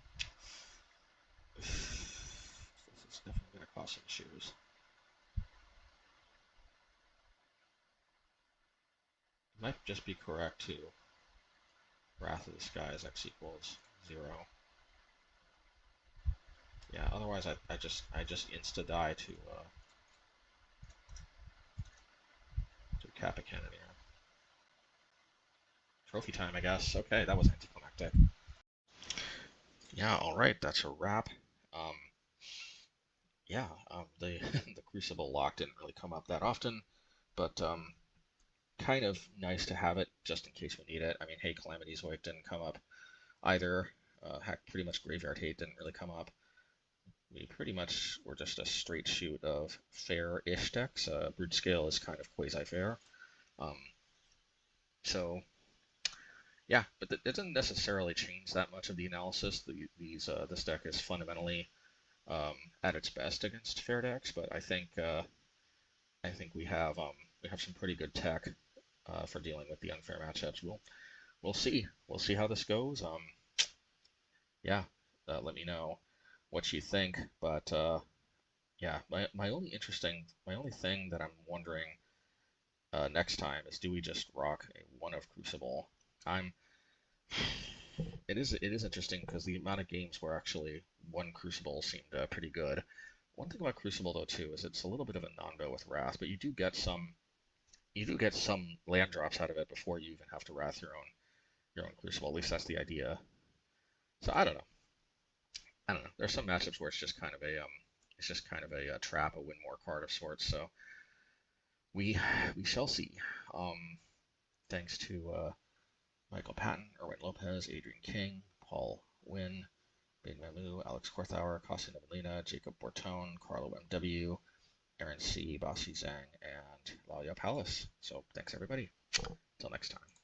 This is definitely going to cost some shoes. Might just be correct to Wrath of the Skies x equals 0. Yeah, otherwise I just insta die to Kappa Cannoneer. Trophy time, I guess. Okay, that was anticlimactic. Yeah, alright, that's a wrap. Yeah, the the Crucible lock didn't really come up that often, but kind of nice to have it just in case we need it. I mean, hey, Calamity's Wake didn't come up either. Heck, pretty much Graveyard Hate didn't really come up. We pretty much were just a straight shoot of fair-ish decks. Broodscale is kind of quasi-fair. So, yeah, but it doesn't necessarily change that much of the analysis. This deck is fundamentally at its best against fair decks, but I think we have some pretty good tech for dealing with the unfair matchups. We'll see. We'll see how this goes. Yeah, let me know what you think. But yeah, my only thing that I'm wondering next time is, do we just rock a one of Crucible? It is interesting because the amount of games where actually one Crucible seemed pretty good. One thing about Crucible though too is it's a little bit of a non-go with Wrath, but you do get some land drops out of it before you even have to Wrath your own Crucible. At least that's the idea. So I don't know. There's some matchups where it's just kind of a trap, a win more card of sorts. So we shall see. Thanks to Michael Patton, Erwin Lopez, Adrian King, Paul Wynn, Bing Mamu, Alex Korthauer, Costa Novelina, Jacob Bortone, Carlo MW, Aaron C, Basi Zhang, and Lalia Palace. So thanks everybody. Until next time.